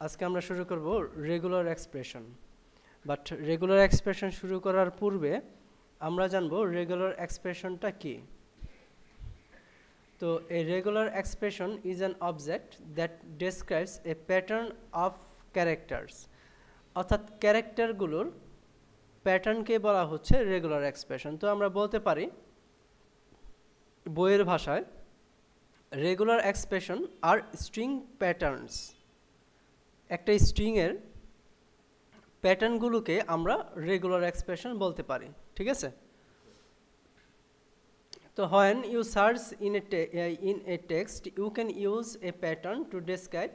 আজকে আমরা শুরু করব regular expression. But regular expression শুরু করার পূর্বে আমরা জানব রেগুলার এক্সপ্রেশনটা কি। তো a regular expression is an object that describes A pattern of characters, অর্থাৎ ক্যারেক্টারগুলোর প্যাটার্নকে বলা হচ্ছে রেগুলার এক্সপ্রেশন। তো আমরা বলতে পারি বইয়ের ভাষায় রেগুলার এক্সপ্রেশন আর স্ট্রিং প্যাটার্নস। একটা স্ট্রিংয়ের প্যাটার্নগুলোকে আমরা রেগুলার এক্সপ্রেশন বলতে পারি, ঠিক আছে? তো when you search in a text, you can use a pattern to describe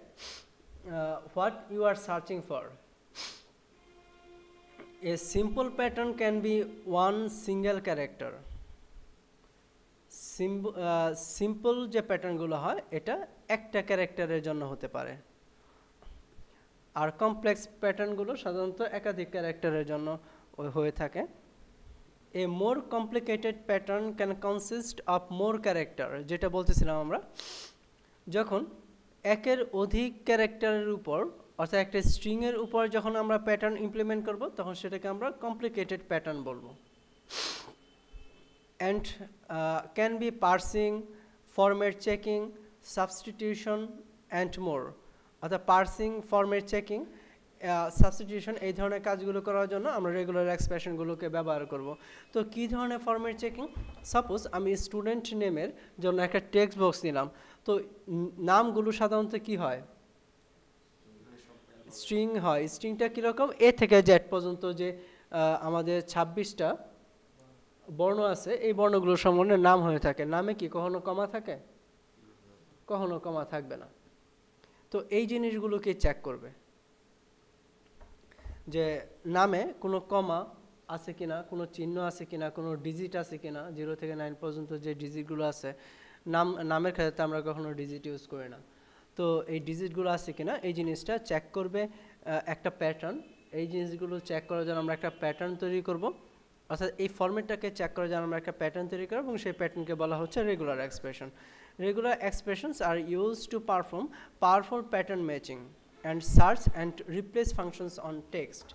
what you are searching for. A simple pattern can be one single character. Simple যে প্যাটার্নগুলো হয় এটা একটা ক্যারেক্টারের জন্য হতে পারে, আর কমপ্লেক্স প্যাটার্নগুলো সাধারণত একাধিক ক্যারেক্টারের জন্য হয়ে থাকে। A more complicated pattern can consist of more character, যেটা বলতেছিলাম আমরা, যখন একের অধিক ক্যারেক্টারের উপর অর্থাৎ একটা স্ট্রিংয়ের উপর যখন আমরা প্যাটার্ন ইমপ্লিমেন্ট করব তখন সেটাকে আমরা কমপ্লিকেটেড প্যাটার্ন বলবো। And can be parsing, format checking, substitution and more. অর্থাৎ পার্সিং, ফরম্যাট চেকিং, সাবস্টিটিউশন এই ধরনের কাজগুলো করার জন্য আমরা রেগুলার এক্সপ্রেশনগুলোকে ব্যবহার করব। তো কী ধরনের ফরম্যাট চেকিং? সাপোজ আমি স্টুডেন্ট নেমের জন্য একটা টেক্সট বক্স নিলাম, তো নামগুলো সাধারণত কি হয়? স্ট্রিং হয়। স্ট্রিংটা কীরকম? এ থেকে জেড পর্যন্ত যে আমাদের 26টা বর্ণ আছে, এই বর্ণগুলোর সম্বন্ধে নাম হয়ে থাকে। নামে কি কখনো কমা থাকে? কখনো কমা থাকবে না। তো এই জিনিসগুলোকে চেক করবে যে নামে কোনো কমা আছে কিনা, কোনো চিহ্ন আছে কিনা, কোনো ডিজিট আছে কিনা, 0 থেকে 9 পর্যন্ত যে ডিজিটগুলো আছে। নামের ক্ষেত্রে আমরা কখনো ডিজিট ইউজ করি না। তো এই ডিজিটগুলো আছে কিনা এই জিনিসটা চেক করবে একটা প্যাটার্ন। এই জিনিসগুলো চেক করার জন্য আমরা একটা প্যাটার্ন তৈরি করব, অর্থাৎ এই ফরম্যাটটাকে চেক করার জন্য আমরা একটা প্যাটার্ন তৈরি করব এবং সেই প্যাটার্নকে বলা হচ্ছে regular expression. Regular expressions are use to perform powerful pattern matching and search and replace functions on text.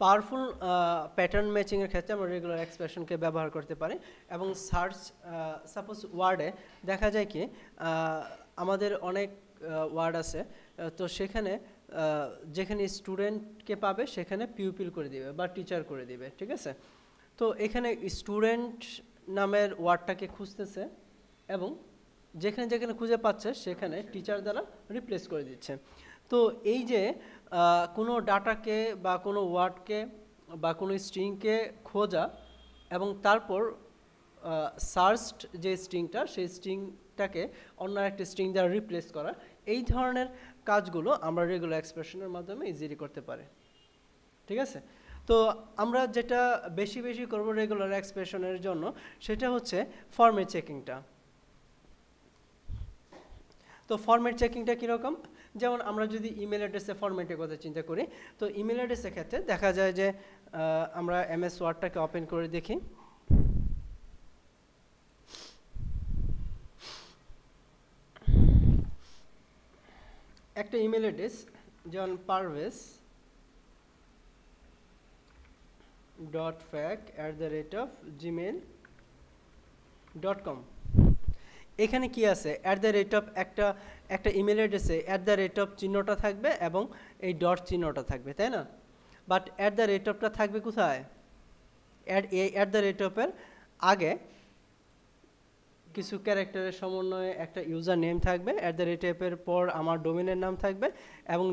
Powerful pattern ম্যাচিংয়ের ক্ষেত্রে আমরা রেগুলার এক্সপ্রেশনকে ব্যবহার করতে পারি। এবং সার্চ, সাপোজ ওয়ার্ডে দেখা যায় কি আমাদের অনেক ওয়ার্ড আছে, তো সেখানে যেখানে স্টুডেন্টকে পাবে সেখানে পিউপিল করে দিবে বা টিচার করে দিবে, ঠিক আছে? তো এখানে স্টুডেন্ট নামের ওয়ার্ডটাকে খুঁজতেছে এবং যেখানে যেখানে খুঁজে পাচ্ছে সেখানে টিচার দ্বারা রিপ্লেস করে দিচ্ছে। তো এই যে কোনো ডাটাকে বা কোনো ওয়ার্ডকে বা কোনো স্ট্রিংকে খোঁজা এবং তারপর সার্চড যে স্ট্রিংটা সেই স্ট্রিংটাকে অন্য একটা স্ট্রিং দ্বারা রিপ্লেস করা, এই ধরনের কাজগুলো আমরা রেগুলার এক্সপ্রেশনের মাধ্যমে ইজিলি করতে পারি, ঠিক আছে? তো আমরা যেটা বেশি বেশি করব রেগুলার এক্সপ্রেশনের জন্য সেটা হচ্ছে ফরম্যাট চেকিংটা। তো ফরম্যাট চেকিংটা কীরকম? যেমন আমরা যদি ইমেল অ্যাড্রেসে ফরম্যাটের কথা চিন্তা করি, তো ইমেল অ্যাড্রেসের ক্ষেত্রে দেখা যায় যে আমরা এমএস ওয়ার্ডটাকে ওপেন করে দেখি। একটা ইমেল অ্যাড্রেস যেমন parvez.fac@gmail.com। এখানে কি আছে? একটা ইমেল অ্যাড্রেসে চিহ্নটা থাকবে এবং এই ডট চিহ্নটা থাকবে, তাই না? বাট টা থাকবে কোথায়? এর আগে কিছু ক্যারেক্টারের সমন্বয়ে একটা ইউজার নেম থাকবে, এর পর আমার ডোমেনের নাম থাকবে এবং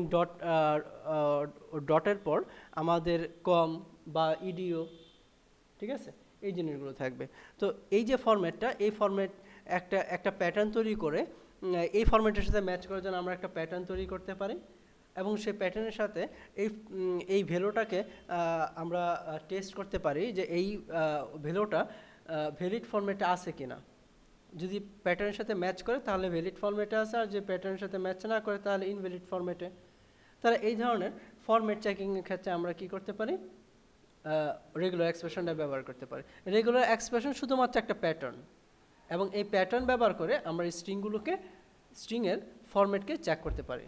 ডটের পর আমাদের কম বা ইডিও, ঠিক আছে? এই জিনিসগুলো থাকবে। তো এই যে ফরম্যাটটা, এই ফরম্যাট একটা প্যাটার্ন তৈরি করে এই ফরম্যাটের সাথে ম্যাচ করার জন্য আমরা একটা প্যাটার্ন তৈরি করতে পারি এবং সেই প্যাটার্নের সাথে এই ভ্যালুটাকে আমরা টেস্ট করতে পারি যে এই ভ্যালুটা ভ্যালিড ফরম্যাটে আছে কিনা। যদি প্যাটার্নের সাথে ম্যাচ করে তাহলে ভ্যালিড ফরম্যাটে আছে, আর যে প্যাটার্নের সাথে ম্যাচ না করে তাহলে ইনভ্যালিড ফরম্যাটে। তাহলে এই ধরনের ফরম্যাট চেকিংয়ের ক্ষেত্রে আমরা কি করতে পারি? রেগুলার এক্সপ্রেশনটা ব্যবহার করতে পারি। রেগুলার এক্সপ্রেশন শুধুমাত্র একটা প্যাটার্ন এবং এই প্যাটার্ন ব্যবহার করে আমরা স্ট্রিংয়ের ফরম্যাটকে চেক করতে পারি।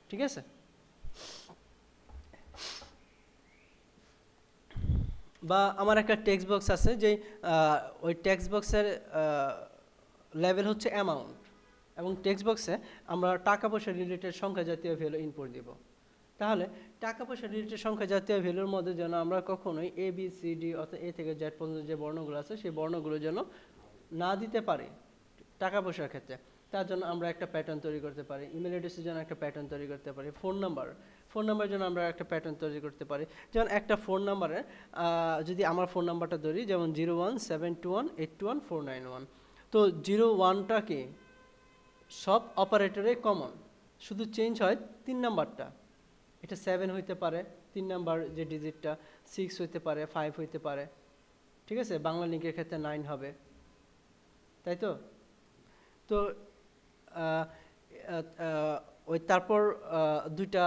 ঠিক আছে? বা আমার একটা টেক্সট বক্স আছে, যে ওই টেক্সট বক্সের লেভেল হচ্ছে অ্যামাউন্ট, এবং টেক্সট বক্সে আমরা টাকা পয়সা রিলেটেড সংখ্যা জাতীয় ভ্যালু ইনপুট দিব। তাহলে টাকা পয়সা রিলেটেড সংখ্যা জাতীয় ভ্যালুর মধ্যে যেন আমরা কখনোই এ বি সি ডি অর্থাৎ এ থেকে জেড পর্যন্ত যে বর্ণগুলো আছে সেই বর্ণগুলো যেন না দিতে পারি টাকা পয়সার ক্ষেত্রে। তার জন্য আমরা একটা প্যাটার্ন তৈরি করতে পারি, ইমেল অ্যাড্রেসের জন্য একটা প্যাটার্ন তৈরি করতে পারি, ফোন নাম্বারের জন্য আমরা একটা প্যাটার্ন তৈরি করতে পারি। যেমন একটা ফোন নাম্বারে যদি আমার ফোন নাম্বারটা ধরি, যেমন 01721821491, তো 01টা কি সব অপারেটরে কমন, শুধু চেঞ্জ হয় 3 নাম্বারটা। এটা 7 হইতে পারে 3 নাম্বার যে ডিজিটটা, 6 হইতে পারে, 5 হইতে পারে, ঠিক আছে? বাংলা লিঙ্কের ক্ষেত্রে 9 হবে, তাই তো? তো ওই তারপর দুইটা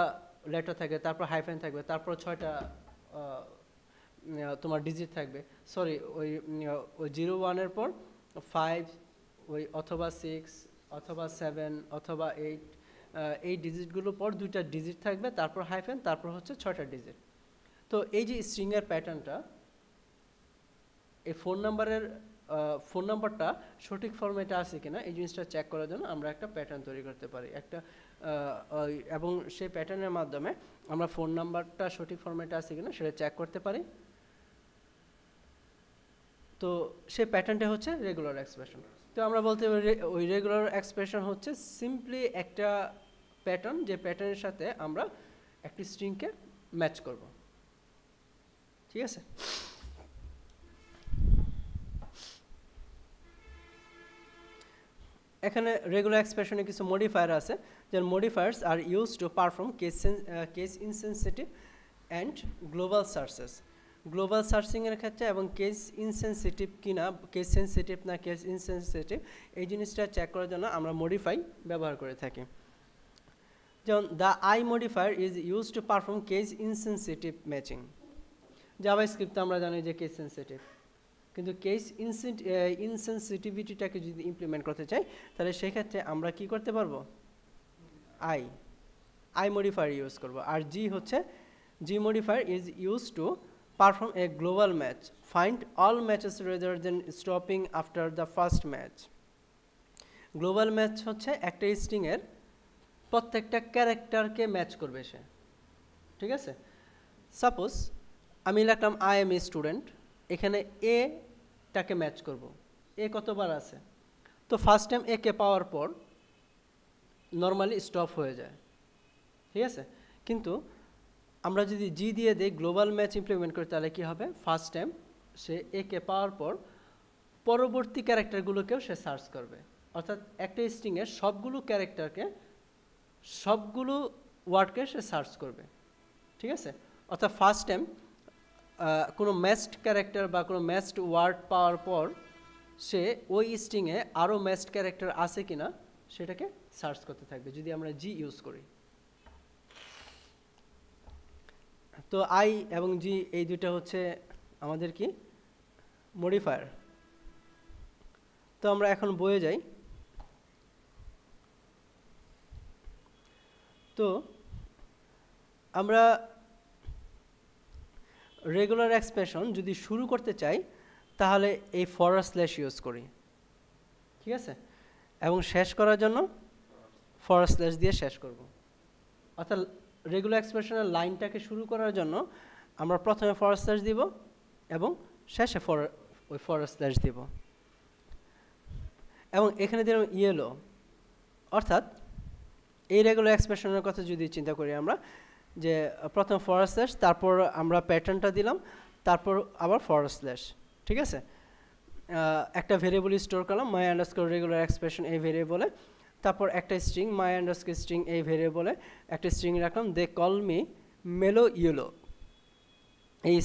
লেটার থাকবে, তারপর হাইফেন থাকবে, তারপর 6টা তোমার ডিজিট থাকবে। সরি, ওই 01-এর পর 5, ওই অথবা 6 অথবা 7 অথবা 8, এই ডিজিটগুলোর পর 2টা ডিজিট থাকবে, তারপর হাইফেন, তারপর হচ্ছে 6টা ডিজিট। তো এই যে স্ট্রিংয়ের প্যাটার্নটা, এই ফোন নাম্বারটা সঠিক ফরম্যাটে আছে কিনা এই জিনিসটা চেক করার জন্য আমরা একটা প্যাটার্ন তৈরি করতে পারি এবং সেই প্যাটার্নের মাধ্যমে আমরা ফোন নাম্বারটা সঠিক ফরম্যাটে আছে কিনা সেটা চেক করতে পারি। তো সেই প্যাটার্নটা হচ্ছে রেগুলার এক্সপ্রেশন। তো আমরা বলতে পারি ওই রেগুলার এক্সপ্রেশন হচ্ছে সিম্পলি একটা প্যাটার্ন, যে প্যাটার্নের সাথে আমরা একটি স্ট্রিংকে ম্যাচ করব। ঠিক আছে? এখানে রেগুলার এক্সপ্রেশনে কিছু মডিফায়ার আছে, যেমন modifiers are use to perform case insensitive and global searches. Global সার্চিংয়ের ক্ষেত্রে এবং কেস ইনসেনসিটিভ কিনা, কেস সেন্সিটিভ না কেস ইনসেনসিটিভ, এই জিনিসটা চেক করার জন্য আমরা মডিফাই ব্যবহার করে থাকি। যেমন the I modifier is use to perform case insensitive matching. জাভাস্ক্রিপ্টে আমরা জানি যে কেস সেন্সিটিভ, কিন্তু কেস ইনসেনসিটিভিটিটাকে যদি ইমপ্লিমেন্ট করতে চাই তাহলে সেক্ষেত্রে আমরা কি করতে পারবো? আই মডিফায়ার ইউজ করব। আর G modifier is use to perform a global match, find all matches rather than stopping after the first match. Global match হচ্ছে একটা স্ট্রিংয়ের প্রত্যেকটা ক্যারেক্টারকে ম্যাচ করবে সে, ঠিক আছে? সাপোজ আমি লিখলাম আই এম এ স্টুডেন্ট, এখানে এ টাকে ম্যাচ করব। এ কতবার আছে? তো ফার্স্ট টাইম এ কে পাওয়ার পর নর্মালি স্টপ হয়ে যায়, ঠিক আছে? কিন্তু আমরা যদি জি দিয়ে দিই, গ্লোবাল ম্যাচ ইমপ্লিমেন্ট করি, তাহলে কি হবে? ফার্স্ট টাইম সে এ কে পাওয়ার পর পরবর্তী ক্যারেক্টারগুলোকেও সে সার্চ করবে, অর্থাৎ একটা স্ট্রিংয়ের সবগুলো ক্যারেক্টারকে, সবগুলো ওয়ার্ডকে সে সার্চ করবে, ঠিক আছে? অর্থাৎ ফার্স্ট টাইম কোনো ম্যাচড ক্যারেক্টার বা কোনো ম্যাচড ওয়ার্ড পাওয়ার পর সে ওই স্ট্রিংয়ে আরও ম্যাচড ক্যারেক্টার আছে কিনা সেটাকে সার্চ করতে থাকবে, যদি আমরা জি ইউজ করি। তো আই এবং জি এই দুইটা হচ্ছে আমাদের কি মডিফায়ার। তো আমরা এখন বইয়ে যাই। তো আমরা রেগুলার এক্সপ্রেশন যদি শুরু করতে চাই তাহলে এই ফরওয়ার্ড স্ল্যাশ ইউজ করি, ঠিক আছে? এবং শেষ করার জন্য ফরওয়ার্ড স্ল্যাশ দিয়ে শেষ করব। অর্থাৎ রেগুলার এক্সপ্রেশনের লাইনটাকে শুরু করার জন্য আমরা প্রথমে ফরওয়ার্ড স্ল্যাশ দিব এবং শেষে ওই ফরওয়ার্ড স্ল্যাশ দিব। এবং এখানে দিলাম ইয়েলো, অর্থাৎ এই রেগুলার এক্সপ্রেশনের কথা যদি চিন্তা করি আমরা, যে প্রথম ফরওয়ার্ড স্ল্যাশ, তারপর আমরা প্যাটার্নটা দিলাম, তারপর আবার ফরওয়ার্ড স্ল্যাশ, ঠিক আছে? একটা ভেরিয়েবল স্টোর করলাম মাই আন্ডারস্কোর রেগুলার এক্সপ্রেশন এই ভেরিয়েবলে, তারপর একটা স্ট্রিং মাই আন্ডারস্কোর স্ট্রিং এই ভেরিয়েবলে একটা স্ট্রিং রাখলাম, দে কল মি মেলো ইয়েলো। এই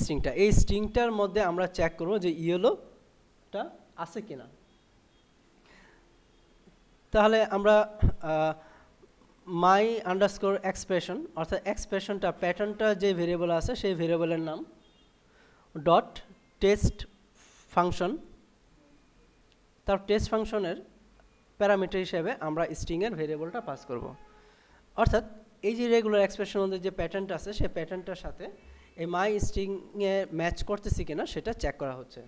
স্ট্রিংটার মধ্যে আমরা চেক করব যে ইয়েলোটা আছে কিনা। তাহলে আমরা মাই আন্ডারস্কোর এক্সপ্রেশন, অর্থাৎ এক্সপ্রেশনটা প্যাটার্নটা যে ভেরিয়েবল আছে সেই ভেরিয়েবলের নাম, ডট টেস্ট ফাংশন, তার টেস্ট ফাংশনের প্যারামিটার হিসেবে আমরা স্ট্রিংয়ের ভেরিয়েবলটা পাস করব। অর্থাৎ এই যে রেগুলার এক্সপ্রেশন মধ্যে যে প্যাটার্নটা আছে সেই প্যাটার্নটার সাথে এই মাই স্ট্রিংয়ে ম্যাচ করতেছি কিনা সেটা চেক করা হচ্ছে।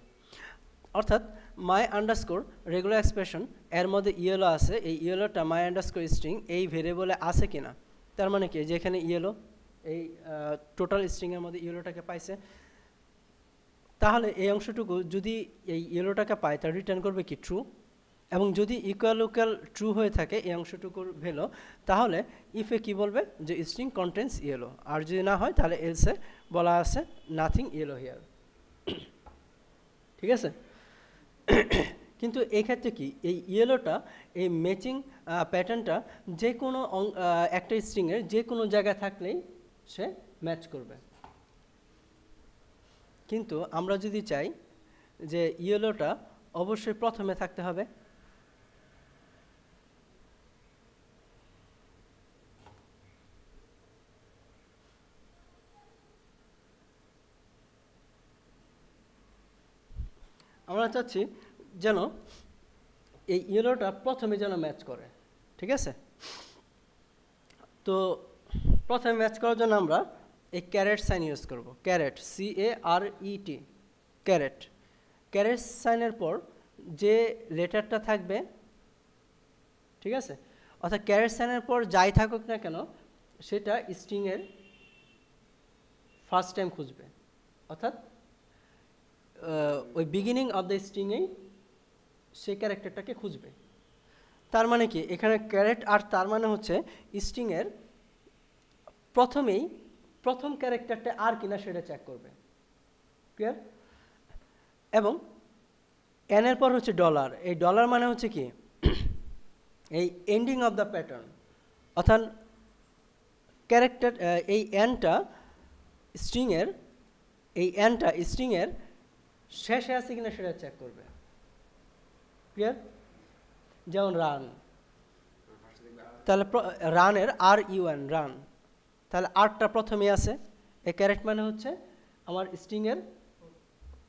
অর্থাৎ মাই আন্ডারস্কোর রেগুলার এক্সপ্রেশন এর মধ্যে ইয়েলো আছে, এই ইয়েলোটা মাই আন্ডারস্কোর স্ট্রিং এই ভেরিয়েবলে আছে কিনা, তার মানে কি যেখানে ইয়েলো এই টোটাল স্ট্রিংয়ের মধ্যে ইয়েলোটাকে পাইছে, তাহলে এই অংশটুকু যদি এই ইয়েলোটাকে পায় তা রিটার্ন করবে কি ট্রু, এবং যদি ইকুয়াল ট্রু হয়ে থাকে এই অংশটুকুর ভ্যালু, তাহলে ইফে কি বলবে যে স্ট্রিং কন্টেন্টস ইয়েলো, আর যদি না হয় তাহলে এলসে বলা আছে নাথিং ইয়েলো হিয়ার। ঠিক আছে? কিন্তু এই ক্ষেত্রে কি এই ইয়েলোটা এই ম্যাচিং প্যাটার্নটা যে কোনো একটা স্ট্রিংয়ের যে কোনো জায়গায় থাকলেই সে ম্যাচ করবে। কিন্তু আমরা যদি চাই যে ইয়েলোটা অবশ্যই প্রথমে থাকতে হবে, আমরা চাচ্ছি যেন এই ইয়েলোটা প্রথমে যেন ম্যাচ করে। ঠিক আছে? তো প্রথমে ম্যাচ করার জন্য আমরা এই ক্যারেট সাইন ইউজ করব। Caret, CARET, caret. ক্যারেট সাইনের পর যে লেটারটা থাকবে, ঠিক আছে, অর্থাৎ ক্যারেট সাইনের পর যাই থাকুক না কেন সেটা স্ট্রিংয়ের ফার্স্ট টাইম খুঁজবে, অর্থাৎ ওই বিগিনিং অফ দ্য স্ট্রিংয়েই সেই ক্যারেক্টারটাকে খুঁজবে। তার মানে কি এখানে ক্যারেট আর তার মানে হচ্ছে স্ট্রিংয়ের প্রথমেই প্রথম ক্যারেক্টারটা আর কিনা সেটা চেক করবে। ক্লিয়ার? এবং এনের পর হচ্ছে ডলার। এই ডলার মানে হচ্ছে কি এই এন্ডিং অফ দ্য প্যাটার্ন, অর্থাৎ ক্যারেক্টার এই এনটা স্ট্রিংয়ের শেষে আছে কিনা সেটা চেক করবে। ক্লিয়ার? যেমন রান, তাহলে রানের RUN রান, তাহলে আরটা প্রথমে আছে, এই ক্যারেক্ট মানে হচ্ছে আমার স্ট্রিংয়ের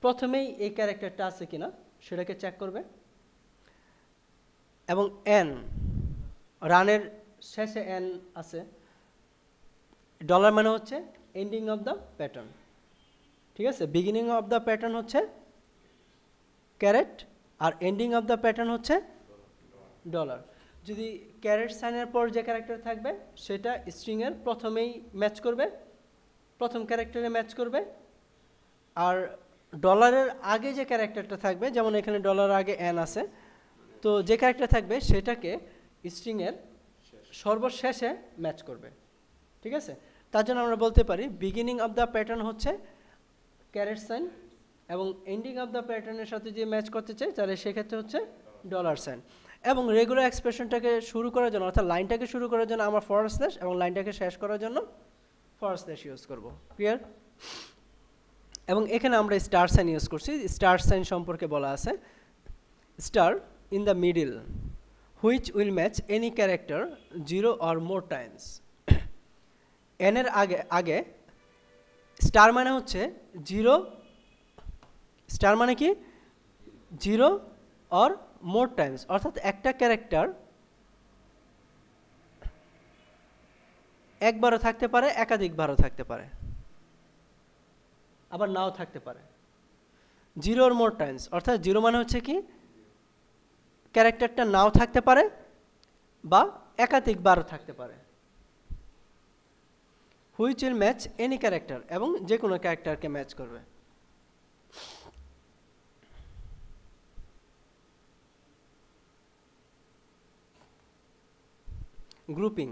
প্রথমেই এই ক্যারেক্টারটা আছে কিনা সেটাকে চেক করবে। এবং এন, রানের শেষে এন আছে, ডলার মানে হচ্ছে এন্ডিং অফ দ্য প্যাটার্ন। ঠিক আছে? বিগিনিং অফ দ্য প্যাটার্ন হচ্ছে ক্যারেট আর এন্ডিং অফ দ্য প্যাটার্ন হচ্ছে ডলার। যদি ক্যারেট সাইনের পর যে ক্যারেক্টার থাকবে সেটা স্ট্রিংয়ের প্রথমেই ম্যাচ করবে, প্রথম ক্যারেক্টারে ম্যাচ করবে, আর ডলারের আগে যে ক্যারেক্টারটা থাকবে, যেমন এখানে ডলার আগে এন আছে, তো যে ক্যারেক্টার থাকবে সেটাকে স্ট্রিংয়ের সর্বশেষে ম্যাচ করবে। ঠিক আছে? তার জন্য আমরা বলতে পারি বিগিনিং অফ দ্য প্যাটার্ন হচ্ছে ক্যারেট সাইন, এবং এন্ডিং অফ দ্য প্যাটার্নের সাথে যে ম্যাচ করতে চাই তাহলে সেক্ষেত্রে হচ্ছে ডলার সাইন। এবং রেগুলার এক্সপ্রেশনটাকে শুরু করার জন্য, অর্থাৎ লাইনটাকে শুরু করার জন্য আমরা ফরওয়ার্ড স্ল্যাশ, এবং লাইনটাকে শেষ করার জন্য ফরওয়ার্ড স্ল্যাশ ইউজ করব। ক্লিয়ার? এবং এখানে আমরা স্টার সাইন ইউজ করছি। স্টার সাইন সম্পর্কে বলা আছে star in the middle which will match any character 0 or more Times. এনের আগে স্টার মানে হচ্ছে 0, স্টার মানে কি 0 or more টাইমস, অর্থাৎ একটা ক্যারেক্টার একবারও থাকতে পারে, একাধিকবারও থাকতে পারে, আবার নাও থাকতে পারে। 0 or more টাইমস অর্থাৎ 0 মানে হচ্ছে কি ক্যারেক্টারটা নাও থাকতে পারে বা একাধিকবারও থাকতে পারে। Which will match any character, এবং যে কোনো ক্যারেক্টারকে ম্যাচ করবে। Grouping,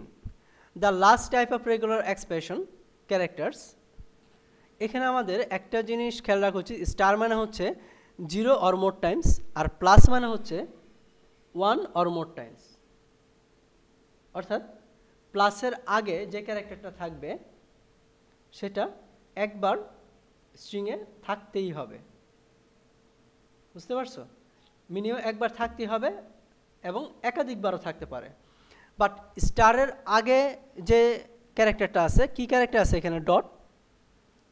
the last type of regular expression characters. এখানে আমাদের একটা জিনিস খেয়াল রাখা উচিত, স্টার মানে হচ্ছে 0 or more টাইমস, আর প্লাস মানে হচ্ছে 1 or more টাইমস। অর্থাৎ প্লাসের আগে যে ক্যারেক্টারটা থাকবে সেটা একবার স্ট্রিংয়ে থাকতেই হবে। বুঝতে পারছো? মিনিমাম একবার থাকতেই হবে, এবং একাধিকবারও থাকতে পারে। বাট স্টারের আগে যে ক্যারেক্টারটা আছে, কি ক্যারেক্টার আছে এখানে? ডট।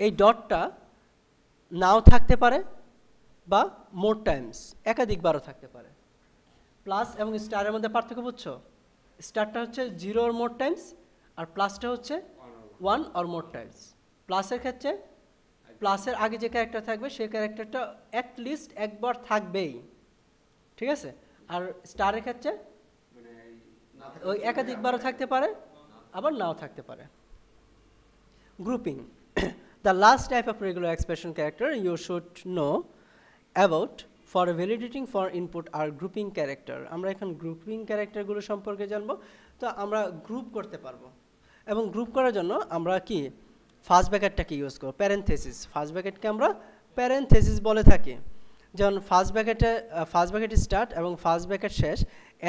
এই ডটটা নাও থাকতে পারে বা মোর টাইমস একাধিকবারও থাকতে পারে। প্লাস এবং স্টারের মধ্যে পার্থক্য বুঝছো? স্টারটা হচ্ছে 0 or more টাইমস, আর প্লাসটা হচ্ছে ওয়ান অর মোর টাইমস। প্লাসের ক্ষেত্রে প্লাসের আগে যে ক্যারেক্টার থাকবে সেই ক্যারেক্টারটা অ্যাটলিস্ট একবার থাকবেই, ঠিক আছে। আর স্টারের ক্ষেত্রে ওই একাধিকবারও থাকতে পারে, আবার নাও থাকতে পারে। Grouping, the last type of regular expression character you should know about for validating for input are grouping character. আমরা এখন গ্রুপিং ক্যারেক্টারগুলো সম্পর্কে জানবো। তো আমরা গ্রুপ করতে পারবো, এবং গ্রুপ করার জন্য আমরা কি ফার্স্ট ব্র্যাকেটটাকে ইউজ করব, প্যারেনথেসিস। ফার্স্ট ব্র্যাকেটকে আমরা প্যারেনথেসিস বলে থাকি। যেমন ফার্স্ট ব্র্যাকেট স্টার্ট এবং ফার্স্ট ব্র্যাকেট শেষ,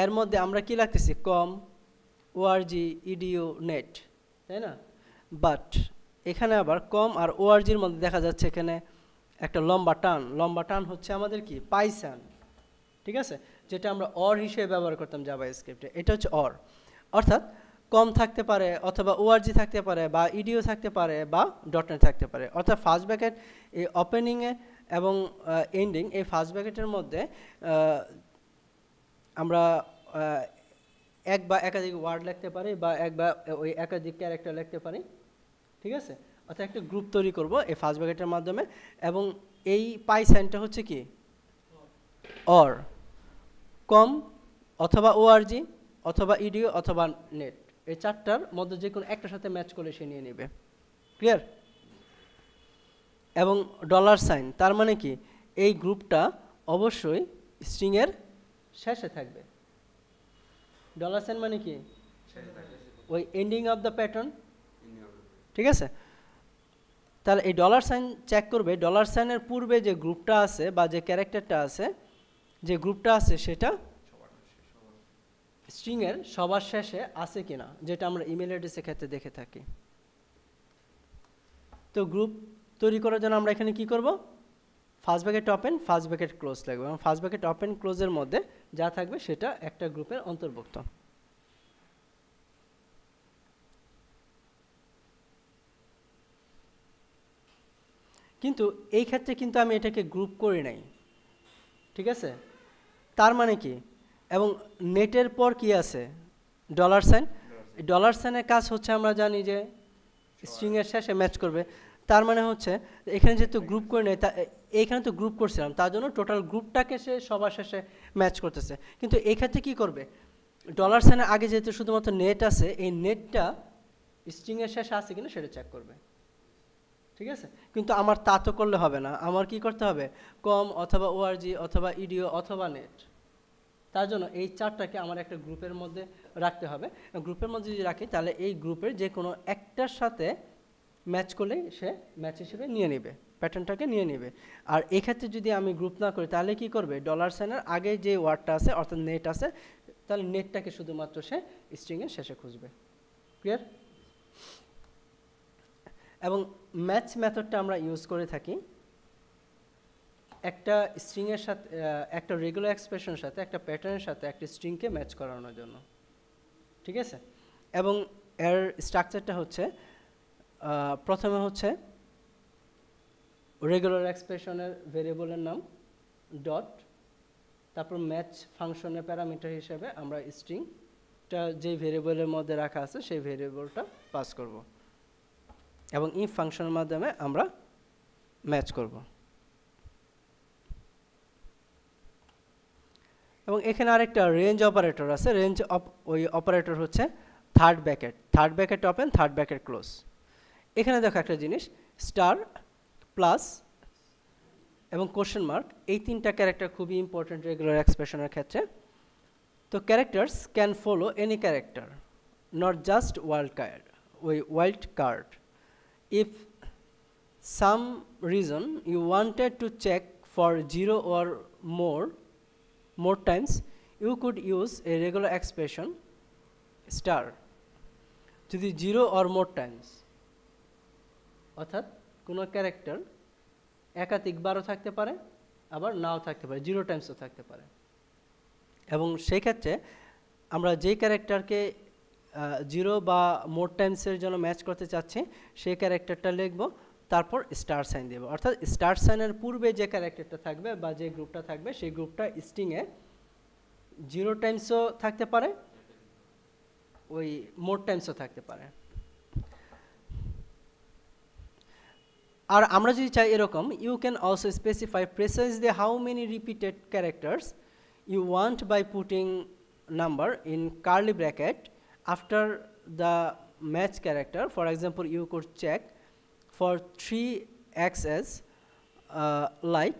এর মধ্যে আমরা কি লাগতেছি, কম, ওআরজি, ইডিও, নেট, তাই না? বাট এখানে আবার কম আর ওআরজির মধ্যে দেখা যাচ্ছে এখানে একটা লম্বা টান হচ্ছে আমাদের কি পাইথন, ঠিক আছে, যেটা আমরা অর হিসেবে ব্যবহার করতাম জাভা স্ক্রিপ্টে। এটা হচ্ছে অর, অর্থাৎ কম থাকতে পারে অথবা ওআরজি থাকতে পারে বা ইডিও থাকতে পারে বা ডটনেট থাকতে পারে। অর্থাৎ ফার্স্ট ব্র্যাকেট এই ওপেনিংয়ে এবং এন্ডিং, এই ফার্স্ট ব্র্যাকেটের মধ্যে আমরা এক বা একাধিক ওয়ার্ড লিখতে পারি বা ওই একাধিক ক্যারেক্টার লিখতে পারি, ঠিক আছে। অর্থাৎ একটা গ্রুপ তৈরি করব এই ফার্স্ট ব্র্যাকেটের মাধ্যমে, এবং এই পাই সাইনটা হচ্ছে কি অর, কম অথবা ওআরজি অথবা ইডিও অথবা নেট, এই চারটার মধ্যে যে কোনো একটার সাথে ম্যাচ করে সে নিয়ে নেবে। ক্লিয়ার? এবং ডলার সাইন, তার মানে কি এই গ্রুপটা অবশ্যই স্ট্রিংয়ের শেষে থাকবে। ডলার সাইন মানে কি ওই এন্ডিং অফ দ্য প্যাটার্ন, ঠিক আছে। তাহলে এই ডলার সাইন চেক করবে ডলার সাইনের পূর্বে যে গ্রুপটা আছে বা যে ক্যারেক্টারটা আছে, যে গ্রুপটা আছে সেটা স্ট্রিংয়ের সবার শেষে আছে কিনা, যেটা আমরা ইমেল অ্যাড্রেসের ক্ষেত্রে দেখে থাকি। তো গ্রুপ তৈরি করার জন্য আমরা এখানে কি করব, first bracket open first bracket close লাগবে, এবং ফার্স্ট ব্র্যাকেট ওপেন ক্লোজের মধ্যে যা থাকবে সেটা একটা গ্রুপের অন্তর্ভুক্ত। কিন্তু এই ক্ষেত্রে কিন্তু আমি এটাকে গ্রুপ করি নাই, ঠিক আছে। তার মানে কি, এবং নেটের পর কি আছে, ডলার সাইন। ডলার সাইনের কাজ হচ্ছে আমরা জানি যে স্ট্রিংয়ের শেষে ম্যাচ করবে। তার মানে হচ্ছে এখানে যেহেতু গ্রুপ করে নেই, এইখানে তো গ্রুপ করছিলাম, তার জন্য টোটাল গ্রুপটাকে সে সবার শেষে ম্যাচ করতেছে। কিন্তু এই ক্ষেত্রে কী করবে, ডলার সাইনের আগে যেহেতু শুধুমাত্র নেট আছে, এই নেটটা স্ট্রিংয়ের শেষে আছে কিনা সেটা চেক করবে, ঠিক আছে। কিন্তু আমার তা তো করলে হবে না, আমার কি করতে হবে, কম অথবা ওআরজি অথবা ইডিও অথবা নেট। তার জন্য এই চারটাকে আমার একটা গ্রুপের মধ্যে রাখতে হবে। গ্রুপের মধ্যে যদি রাখি তাহলে এই গ্রুপের যে কোনো একটার সাথে ম্যাচ করলেই সে ম্যাচ হিসেবে নিয়ে নেবে, প্যাটার্নটাকে নিয়ে নেবে। আর এক্ষেত্রে যদি আমি গ্রুপ না করি তাহলে কি করবে, ডলার সাইনের আগে যে ওয়ার্ডটা আছে অর্থাৎ নেট আছে, তাহলে নেটটাকে শুধুমাত্র সে স্ট্রিংয়ের শেষে খুঁজবে। ক্লিয়ার? এবং ম্যাচ মেথডটা আমরা ইউজ করে থাকি একটা স্ট্রিংয়ের সাথে, একটা রেগুলার এক্সপ্রেশনের সাথে, একটা প্যাটার্নের সাথে একটা স্ট্রিংকে ম্যাচ করানোর জন্য, ঠিক আছে। এবং এর স্ট্রাকচারটা হচ্ছে প্রথমে হচ্ছে রেগুলার এক্সপ্রেশনের ভেরিয়েবলের নাম ডট, তারপর ম্যাচ ফাংশনের প্যারামিটার হিসেবে আমরা স্ট্রিংটা যেই ভেরিয়েবলের মধ্যে রাখা আছে সেই ভেরিয়েবলটা পাস করব, এবং ইফ ফাংশনের মাধ্যমে আমরা ম্যাচ করব। এবং এখানে আরেকটা রেঞ্জ অপারেটর আছে, রেঞ্জ ওই অপারেটর হচ্ছে third bracket open third bracket close. এখানে দেখো একটা জিনিস, স্টার, প্লাস এবং কোশ্চেন মার্ক, এই তিনটা ক্যারেক্টার খুবই ইম্পর্টেন্ট রেগুলার এক্সপ্রেশনের ক্ষেত্রে। তো characters can follow any character, not just wildcard. If some reason you wanted to check for 0 or more times, you could use a regular expression star যদি 0 or more times, অর্থাৎ কোনো character একাধিকবারও থাকতে পারে আবার নাও থাকতে পারে, 0 টাইমসও থাকতে পারে। এবং সেই ক্ষেত্রে আমরা যেই ক্যারেক্টারকে 0 বা মোর টাইমসের জন্য ম্যাচ করতে চাচ্ছি সেই ক্যারেক্টারটা লিখব, তারপর স্টার সাইন দেব। অর্থাৎ স্টার সাইনের পূর্বে যে ক্যারেক্টারটা থাকবে বা যে গ্রুপটা থাকবে সেই গ্রুপটা স্ট্রিংয়ে 0 টাইমসও থাকতে পারে ওই মোর টাইমসও থাকতে পারে। আর আমরা যদি চাই এরকম, you can also specify precisely how many repeated characters you want by putting number in curly bracket after the match character. For example, you could check for 3xs like,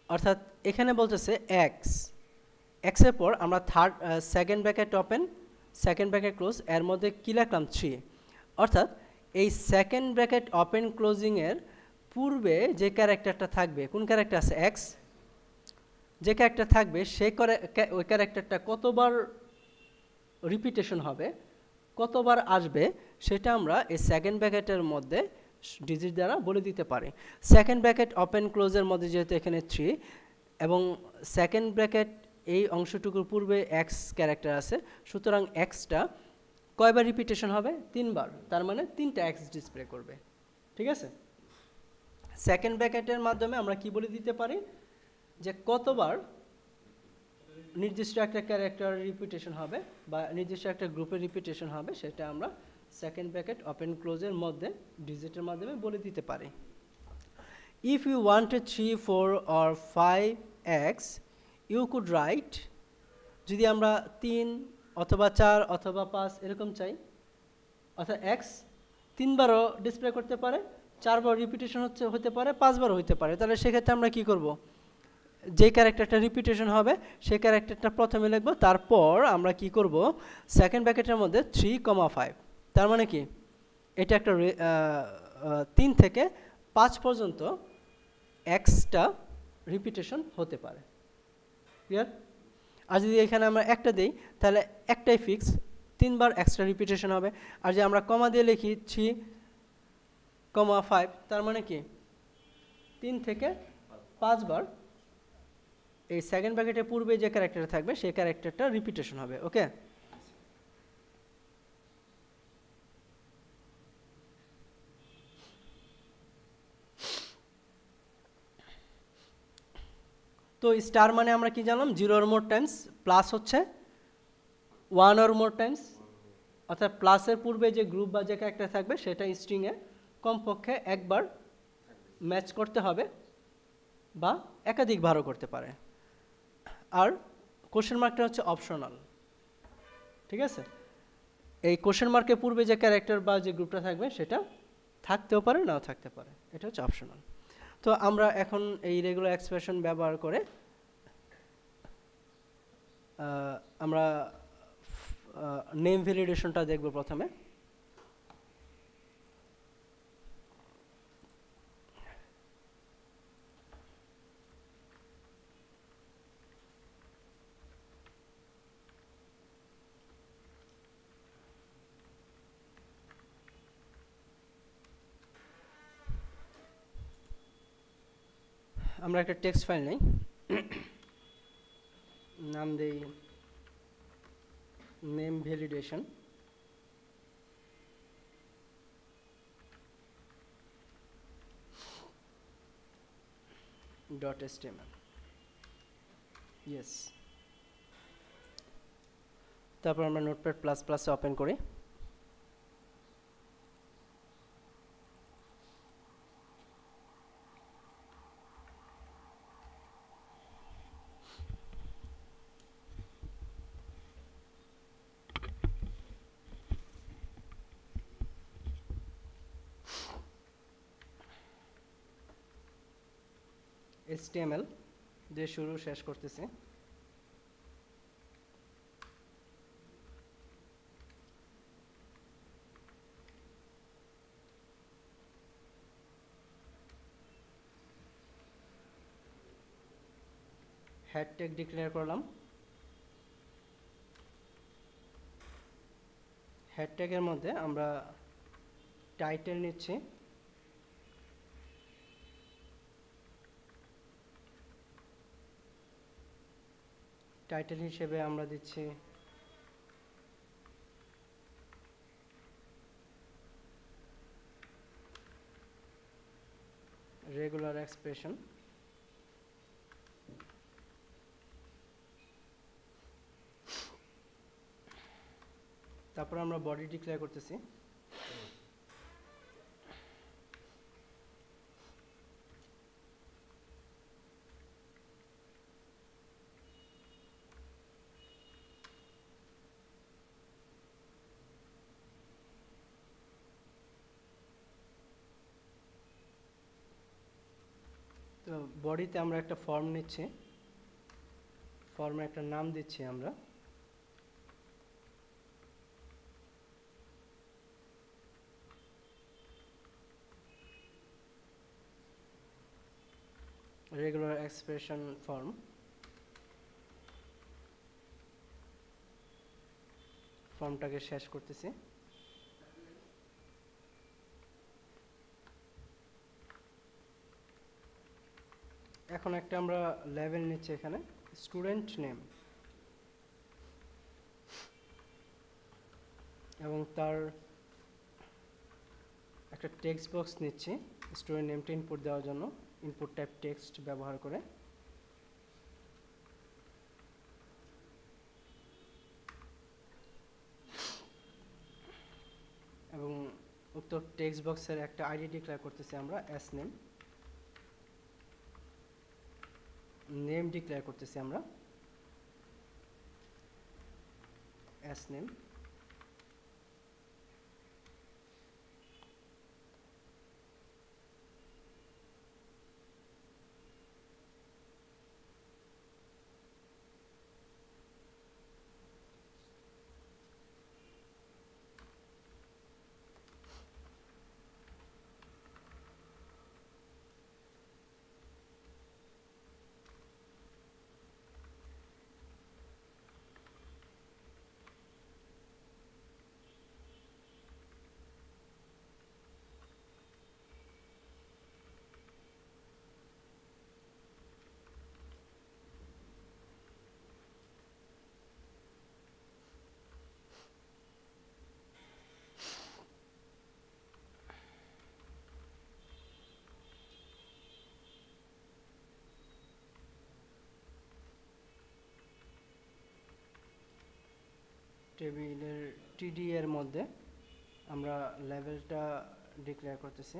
অর্থাৎ এখানে বলতেছে এক্স, এক্সের পর আমরা second bracket open, second bracket close, এর মধ্যে কী লিখলাম 3, অর্থাৎ এই সেকেন্ড ব্র্যাকেট ওপেন ক্লোজিংয়ের পূর্বে যে ক্যারেক্টারটা থাকবে, কোন ক্যারেক্টার আছে এক্স, যে ক্যারেক্টার থাকবে সে ওই ক্যারেক্টারটা কতবার রিপিটেশন হবে, কতবার আসবে, সেটা আমরা এই সেকেন্ড ব্র্যাকেটের মধ্যে ডিজিট দ্বারা বলে দিতে পারি। সেকেন্ড ব্র্যাকেট ওপেন ক্লোজের মধ্যে যেহেতু এখানে 3 এবং সেকেন্ড ব্র্যাকেট এই অংশটুকুর পূর্বে এক্স ক্যারেক্টার আছে, সুতরাং এক্সটা কয়বার রিপিটেশন হবে, 3 বার, তার মানে 3টা এক্স ডিসপ্লে করবে। ঠিক আছে, সেকেন্ড ব্র্যাকেটের মাধ্যমে আমরা কি বলে দিতে পারি যে কতবার নির্দিষ্ট একটা ক্যারেক্টার রিপিটেশন হবে বা নির্দিষ্ট একটা গ্রুপের রিপিটেশন হবে, সেটা আমরা সেকেন্ড ব্র্যাকেট ওপেন ক্লোজের মধ্যে ডিজিটের মাধ্যমে বলে দিতে পারি। If you wanted 3, 4 or 5x you could write, যদি আমরা 3 অথবা 4 অথবা 5 এরকম চাই, অর্থাৎ এক্স 3বারও ডিসপ্লে করতে পারে, 4বার রিপিটেশন হতে পারে, 5বারও হতে পারে, তাহলে সেক্ষেত্রে আমরা কি করব, যে ক্যারেক্টারটা রিপিটেশন হবে সেই ক্যারেক্টারটা প্রথমে লিখব, তারপর আমরা কি করব সেকেন্ড ব্র্যাকেটের মধ্যে 3,5, তার মানে কি এটা একটা 3 থেকে 5 পর্যন্ত এক্সটা রিপিটেশন হতে পারে। ক্লিয়ার? আর যদি এখানে আমরা একটা দিই তাহলে একটাই ফিক্স, 3বার এক্সট্রা রিপিটেশন হবে। আর যে আমরা কমা দিয়ে লিখি 3,5, তার মানে কি 3 থেকে 5বার এই সেকেন্ড ব্র্যাকেটের পূর্বে যে ক্যারেক্টার থাকবে সেই ক্যারেক্টারটা রিপিটেশন হবে। ওকে, তো স্টার মানে আমরা কি জানলাম, 0 or more টাইমস, প্লাস হচ্ছে 1 or more টাইমস, অর্থাৎ প্লাসের পূর্বে যে গ্রুপ বা যে ক্যারেক্টার থাকবে সেটা স্ট্রিংয়ে কমপক্ষে একবার ম্যাচ করতে হবে বা একাধিকবারও করতে পারে। আর কোশ্চেন মার্কটা হচ্ছে অপশনাল। ঠিক আছে, এই কোশ্চেন মার্কের পূর্বে যে ক্যারেক্টার বা যে গ্রুপটা থাকবে সেটা থাকতেও পারে, নাও থাকতে পারে, এটা হচ্ছে অপশনাল। তো আমরা এখন এই রেগুলার এক্সপ্রেশন ব্যবহার করে আমরা নেম ভ্যালিডেশনটা দেখব প্রথমে। আমরা একটা টেক্সট ফাইল নেই, নাম দেই নেম ভ্যালিডেশন .html। ইয়েস, তারপর আমরা নোটপ্যাড প্লাস প্লাসে ওপেন করি। HTML দিয়ে শুরু শেষ করতেছি। হেড ট্যাগ ডিক্লেয়ার করলাম। হেড ট্যাগের মধ্যে আমরা টাইটেল নিচ্ছি, টাইটেল হিসেবে আমরা দিচ্ছি রেগুলার এক্সপ্রেশন। তারপর আমরা বডি ডিক্লেয়ার করতেছি। তো বডিতে আমরা একটা ফর্ম নিচ্ছি, ফর্মে একটা নাম দিচ্ছি আমরা। Regular expression form. ফর্মটাকে শেষ করতেছি। এখন একটা আমরা লেভেল নিচ্ছি এখানে, স্টুডেন্ট নেম, এবং তার একটা টেক্সট বক্স নিচ্ছি স্টুডেন্ট নেমটা ইনপুট দেওয়ার জন্য, ইনপুট টাইপ টেক্সট ব্যবহার করে। এবং উক্ত টেক্সট বক্সের একটা আইডি ডিক্লেয়ার করতেছি আমরা, এস নেম। নেম ডিক্লেয়ার করতেছি আমরা, এস নেম। টেবিলের টিডি এর মধ্যে আমরা লেভেলটা ডিক্লেয়ার করতেছি।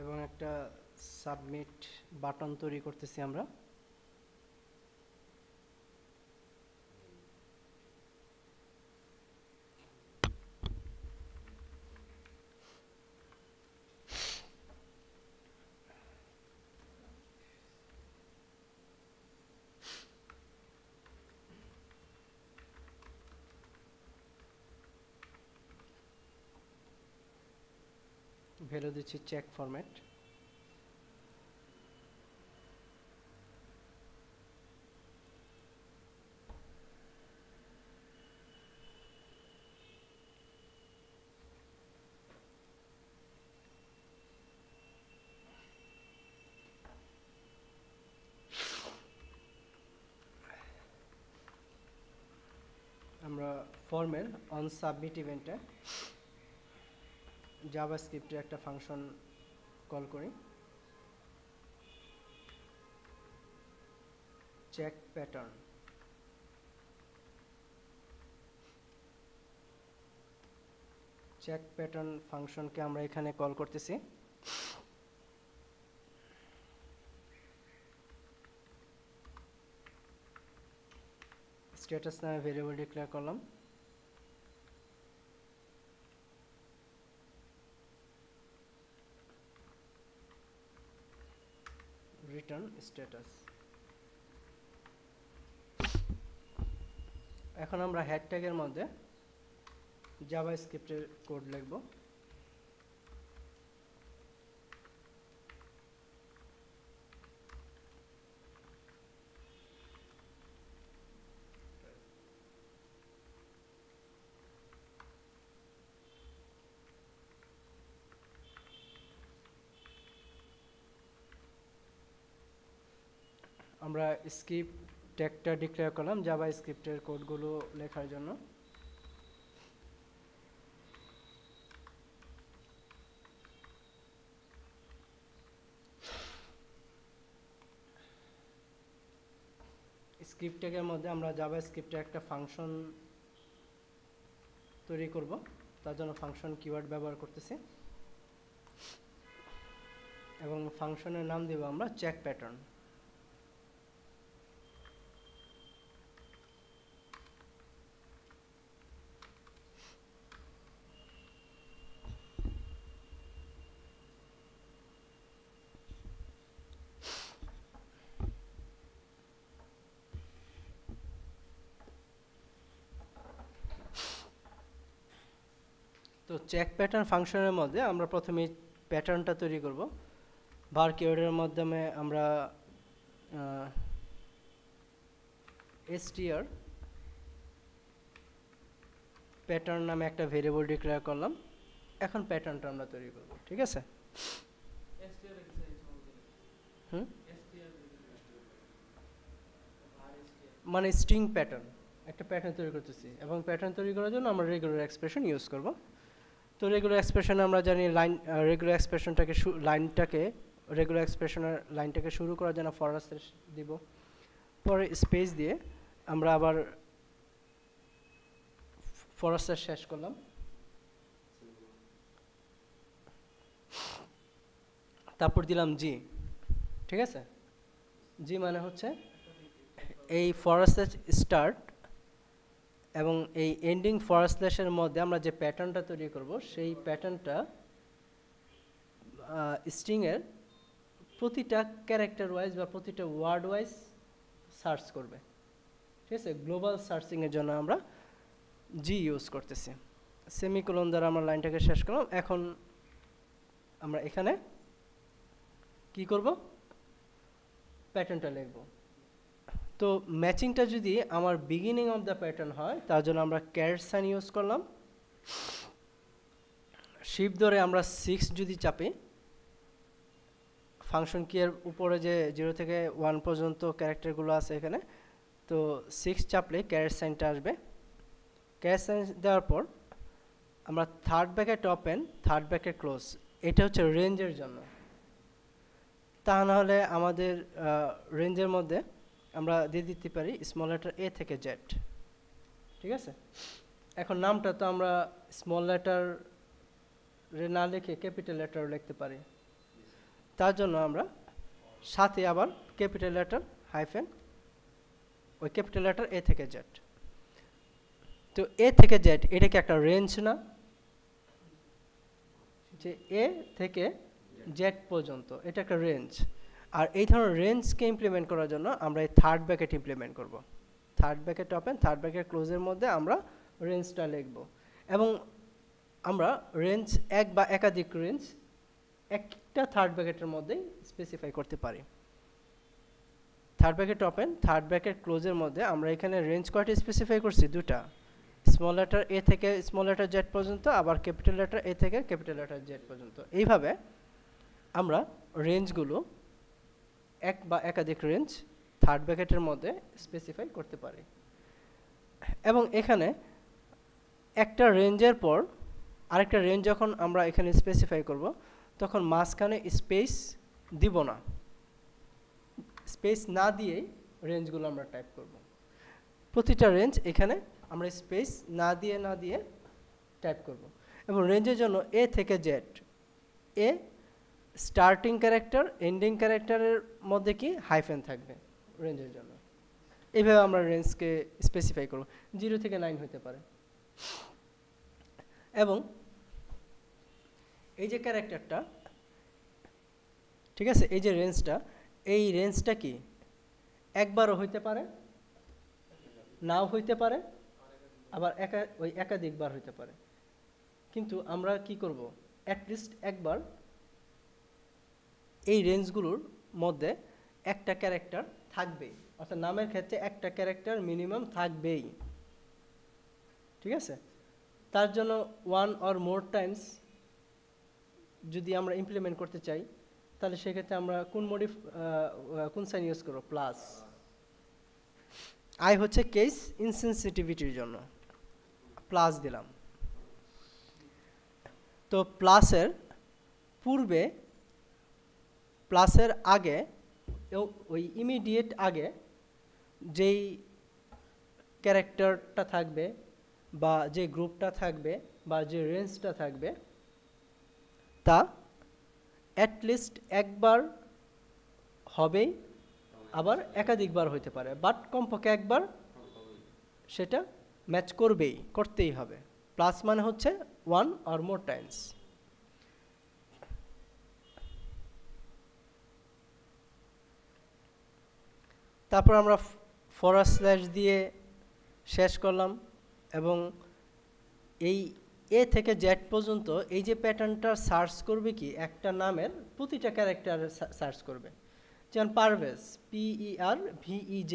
এবং একটা সাবমিট বাটন তৈরি করতেছি আমরা। ভ্যালু দিচ্ছি চেক ফরম্যাট। আমরা ফর্মের অন সাবমিট ইভেন্টে জাভাস্ক্রিপ্টের একটা ফাংশন কল করি, চেক প্যাটার্ন। চেক প্যাটার্ন ফাংশনকে আমরা এখানে কল করতেছি। স্ট্যাটাস নামে ভেরিয়েবল ডিক্লেয়ার করলাম। Return status. এখন আমরা হেড ট্যাগের মধ্যে জাভাস্ক্রিপ্টের কোড লিখব। আমরা স্ক্রিপ্ট ট্যাগটা ডিক্লেয়ার করলাম জাভা স্ক্রিপ্টের কোডগুলো লেখার জন্য। স্ক্রিপ্ট ট্যাগের মধ্যে আমরা জাভা স্ক্রিপ্টের একটা ফাংশন তৈরি করব, তার জন্য ফাংশন কিওয়ার্ড ব্যবহার করতেছি এবং ফাংশনের নাম দেব আমরা চেক প্যাটার্ন। তো চেক প্যাটার্ন ফাংশনের মধ্যে আমরা প্রথমে প্যাটার্নটা তৈরি করব। var কিওয়ার্ডের মাধ্যমে আমরা str প্যাটার্ন নামে একটা ভেরিয়েবল ডিক্লেয়ার করলাম। এখন প্যাটার্নটা আমরা তৈরি করব, ঠিক আছে? মানে স্ট্রিং প্যাটার্ন, একটা প্যাটার্ন তৈরি করতেছি এবং প্যাটার্ন তৈরি করার জন্য আমরা রেগুলার এক্সপ্রেশন ইউজ করব। তো রেগুলার এক্সপ্রেশন আমরা জানি লাইন, রেগুলার এক্সপ্রেশনটাকে রেগুলার এক্সপ্রেশনের লাইনটাকে শুরু করার জন্য ফরওয়ার্ড স্ল্যাশ দিব, পরে স্পেস দিয়ে আমরা আবার ফরওয়ার্ড স্ল্যাশ শেষ করলাম। তারপর দিলাম জি, ঠিক আছে? জি মানে হচ্ছে এই ফরওয়ার্ড স্ল্যাশ স্টার্ট এবং এই এন্ডিং ফরওয়ার্ড স্ল্যাশের মধ্যে আমরা যে প্যাটার্নটা তৈরি করব সেই প্যাটার্নটা স্ট্রিংয়ের প্রতিটা ক্যারেক্টার ওয়াইজ বা প্রতিটা ওয়ার্ড ওয়াইজ সার্চ করবে, ঠিক আছে? গ্লোবাল সার্চিংয়ের জন্য আমরা জি ইউজ করতেছি। সেমিকোলন দ্বারা আমরা লাইনটাকে শেষ করলাম। এখন আমরা এখানে কি করব? প্যাটার্নটা লিখব। তো ম্যাচিংটা যদি আমার বিগিনিং অফ দ্য প্যাটার্ন হয় তার জন্য আমরা ক্যারেট সাইন ইউজ করলাম। শিফট ধরে আমরা 6 যদি চাপি, ফাংশন কি এর উপরে যে 0 থেকে 1 পর্যন্ত ক্যারেক্টারগুলো আছে এখানে, তো 6 চাপলে ক্যারেট সাইনটা আসবে। ক্যারেট সাইন দেওয়ার পর আমরা third bracket open, third bracket close, এটা হচ্ছে রেঞ্জের জন্য। তা না হলে আমাদের রেঞ্জের মধ্যে আমরা দিয়ে দিতে পারি স্মল লেটার এ থেকে জেড, ঠিক আছে? এখন নামটা তো আমরা স্মল লেটার না লিখে ক্যাপিটাল লেটার লিখতে পারি, তার জন্য আমরা সাথে আবার ক্যাপিটাল লেটার হাইফেন ওই ক্যাপিটাল লেটার এ থেকে জেড। তো এ থেকে জেড এটা কি একটা রেঞ্জ না? যে এ থেকে জেড পর্যন্ত এটা একটা রেঞ্জ। আর এই ধরনের রেঞ্জকে ইমপ্লিমেন্ট করার জন্য আমরা এই থার্ড ব্র্যাকেট ইমপ্লিমেন্ট করব। Third bracket open, third bracket ক্লোজের মধ্যে আমরা রেঞ্জটা লিখব এবং আমরা রেঞ্জ এক বা একাধিক রেঞ্জ একটা থার্ড ব্র্যাকেটের মধ্যেই স্পেসিফাই করতে পারি। Third bracket open, third bracket ক্লোজের মধ্যে আমরা এখানে রেঞ্জ কয়টা স্পেসিফাই করছি? দুটা, স্মল লেটার এ থেকে স্মল লেটার জেড পর্যন্ত, আবার ক্যাপিটাল লেটার এ থেকে ক্যাপিটাল লেটার জেড পর্যন্ত। এইভাবে আমরা রেঞ্জগুলো এক বা একাধিক রেঞ্জ থার্ড ব্র্যাকেটের মধ্যে স্পেসিফাই করতে পারি। এবং এখানে একটা রেঞ্জের পর আরেকটা রেঞ্জ যখন আমরা এখানে স্পেসিফাই করব তখন মাঝখানে স্পেস দিব না, স্পেস না দিয়েই রেঞ্জগুলো আমরা টাইপ করব। প্রতিটা রেঞ্জ এখানে আমরা স্পেস না দিয়ে টাইপ করব। এবং রেঞ্জের জন্য এ থেকে জেড, এ স্টার্টিং ক্যারেক্টার, এন্ডিং ক্যারেক্টারের মধ্যে কি হাইফেন থাকবে রেঞ্জের জন্য। এইভাবে আমরা রেঞ্জকে স্পেসিফাই করব। 0 থেকে 9 হতে পারে। এবং এই যে ক্যারেক্টারটা, ঠিক আছে, এই যে রেঞ্জটা, এই রেঞ্জটা কি একবারও হইতে পারে, নাও হইতে পারে, আবার একাধিকবার হইতে পারে। কিন্তু আমরা কি করব? অ্যাটলিস্ট একবার এই রেঞ্জগুলোর মধ্যে একটা ক্যারেক্টার থাকবেই, অর্থাৎ নামের ক্ষেত্রে একটা ক্যারেক্টার মিনিমাম থাকবেই, ঠিক আছে? তার জন্য 1 or more টাইমস যদি আমরা ইমপ্লিমেন্ট করতে চাই তাহলে সেক্ষেত্রে আমরা কোন সাইন ইউজ করব? প্লাস। আই হচ্ছে কেস ইনসেনসিটিভিটির জন্য প্লাস দিলাম। তো প্লাসের পূর্বে, প্লাসের আগে, ওই ইমিডিয়েট আগে যেই ক্যারেক্টারটা থাকবে বা যে গ্রুপটা থাকবে বা যে রেঞ্জটা থাকবে তা অ্যাটলিস্ট একবার হবেই, আবার একাধিকবার হইতে পারে, বাট কমপক্ষে একবার সেটা ম্যাচ করতেই হবে। প্লাস মানে হচ্ছে ওয়ান অর মোর টাইমস। তারপর আমরা ফরওয়ার্ড স্ল্যাশ দিয়ে শেষ করলাম এবং এই এ থেকে জেড পর্যন্ত এই যে প্যাটার্নটা সার্চ করবে কি একটা নামের প্রতিটা ক্যারেক্টার সার্চ করবে। যেমন পারভেজ, PERVEJ,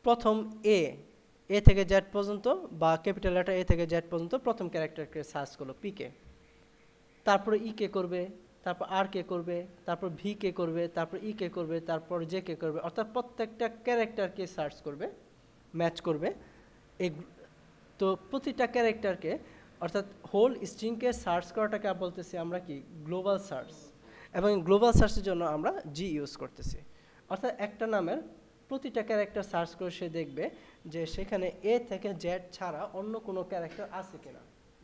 প্রথম এ থেকে জেড পর্যন্ত বা ক্যাপিটাল লেটার এ থেকে জেড পর্যন্ত প্রথম ক্যারেক্টারকে সার্চ করলো পিকে, তারপরে কে করবে, তারপর কে করবে, তারপর কে করবে, তারপর কে করবে, তারপর কে করবে, অর্থাৎ প্রত্যেকটা ক্যারেক্টারকে সার্চ করবে, ম্যাচ করবে। এই তো প্রতিটা ক্যারেক্টারকে অর্থাৎ হোল স্ট্রিংকে সার্চ করাটাকে বলতেছি আমরা কি গ্লোবাল সার্চ, এবং গ্লোবাল সার্চের জন্য আমরা জি ইউজ করতেছি। অর্থাৎ একটা নামের প্রতিটা ক্যারেক্টার সার্চ করে সে দেখবে যে সেখানে এ থেকে জেড ছাড়া অন্য কোনো ক্যারেক্টার আছে কিনা,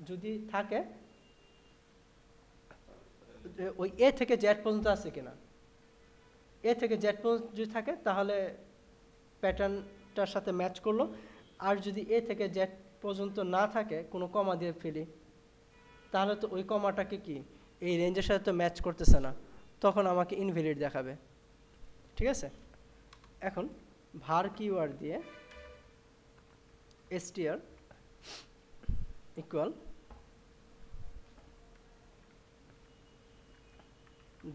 যদি থাকে ওই এ থেকে জেড পর্যন্ত আছে কিনা, এ থেকে জেড পর্যন্ত যদি থাকে তাহলে প্যাটার্নটার সাথে ম্যাচ করলো। আর যদি এ থেকে জেড পর্যন্ত না থাকে, কোনো কমা দিয়ে ফেলি, তাহলে তো ওই কমাটাকে কি এই রেঞ্জের সাথে তো ম্যাচ করতেছে না, তখন আমাকে ইনভ্যালিড দেখাবে। ঠিক আছে, এখন var কিওয়ার্ড দিয়ে str equal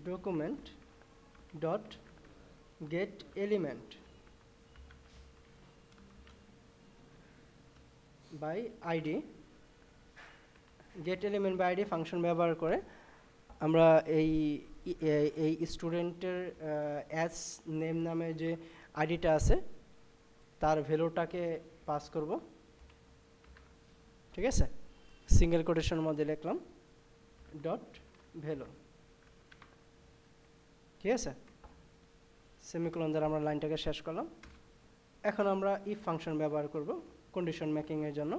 document dot get element by id, get element by id function ব্যবহার করে আমরা এই স্টুডেন্টের অ্যাস নেম নামে যে আইডিটা আছে তার ভ্যালুটাকে পাস করব। ঠিক আছে, সিঙ্গেল কোটেশনের মধ্যে লিখলাম ডট ভ্যালু। ঠিক আছে, সেমিকোলন দ্বারা আমরা লাইনটাকে শেষ করলাম। এখন আমরা ইফ ফাংশন ব্যবহার করব কন্ডিশন মেকিংয়ের জন্য,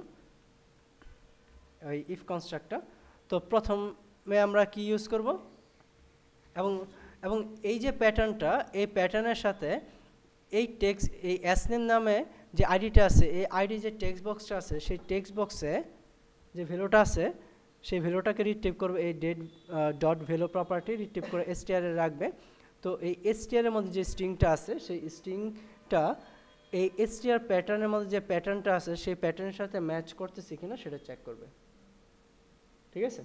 ওই ইফ কনস্ট্রাক্টটা। তো প্রথমে আমরা কি ইউজ করব, এবং এই যে প্যাটার্নটা, এই প্যাটার্নের সাথে এই এই এসনেম নামে যে আইডিটা আছে, এই আইডি যে টেক্সট বক্সটা আছে, সেই টেক্সট বক্সে যে ভ্যালুটা আছে সেই ভ্যালুটাকে রিট্রিভ করবে এই ডট ভ্যালু প্রপার্টি রিট্রিভ করে এসটিআরে রাখবে। তো এই এসটিআরের মধ্যে যে স্ট্রিংটা আছে সেই স্ট্রিংটা এই এসটিআর প্যাটার্নের মধ্যে যে প্যাটার্নটা আছে সেই প্যাটার্নের সাথে ম্যাচ করতেছে কিনা সেটা চেক করবে। ঠিক আছে,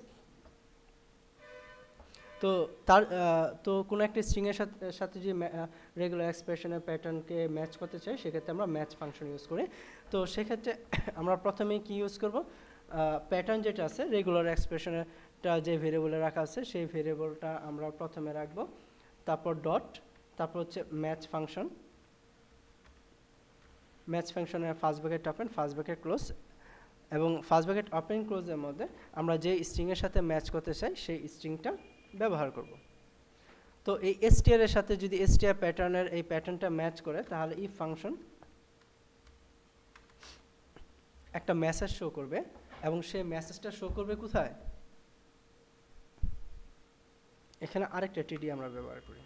তো তো কোনো একটা স্ট্রিংয়ের সাথে যে রেগুলার এক্সপ্রেশনের প্যাটার্নকে ম্যাচ করতে চাই, সেক্ষেত্রে আমরা ম্যাচ ফাংশন ইউজ করি। তো সেক্ষেত্রে আমরা প্রথমেই কি ইউজ করব, প্যাটার্ন যেটা আছে রেগুলার এক্সপ্রেশনটা যে ভেরিয়েবলে রাখা আছে সেই ভেরিয়েবলটা আমরা প্রথমে রাখবো, তারপর ডট, তারপর হচ্ছে ম্যাচ ফাংশন, ম্যাচ ফাংশনের first bracket open first bracket close, এবং ফার্স্ট ব্র্যাকেট ওপেন ক্লোজের মধ্যে আমরা যে স্ট্রিংয়ের সাথে ম্যাচ করতে চাই সেই স্ট্রিংটা ব্যবহার করব। তো এই এসটিআর এর সাথে যদি এসটিআর প্যাটার্নের এই প্যাটার্নটা ম্যাচ করে তাহলে ইফ ফাংশন একটা মেসেজ শো করবে, এবং সেই মেসেজটা শো করবে কোথায়, এখানে আরেকটা টিডি আমরা ব্যবহার করি।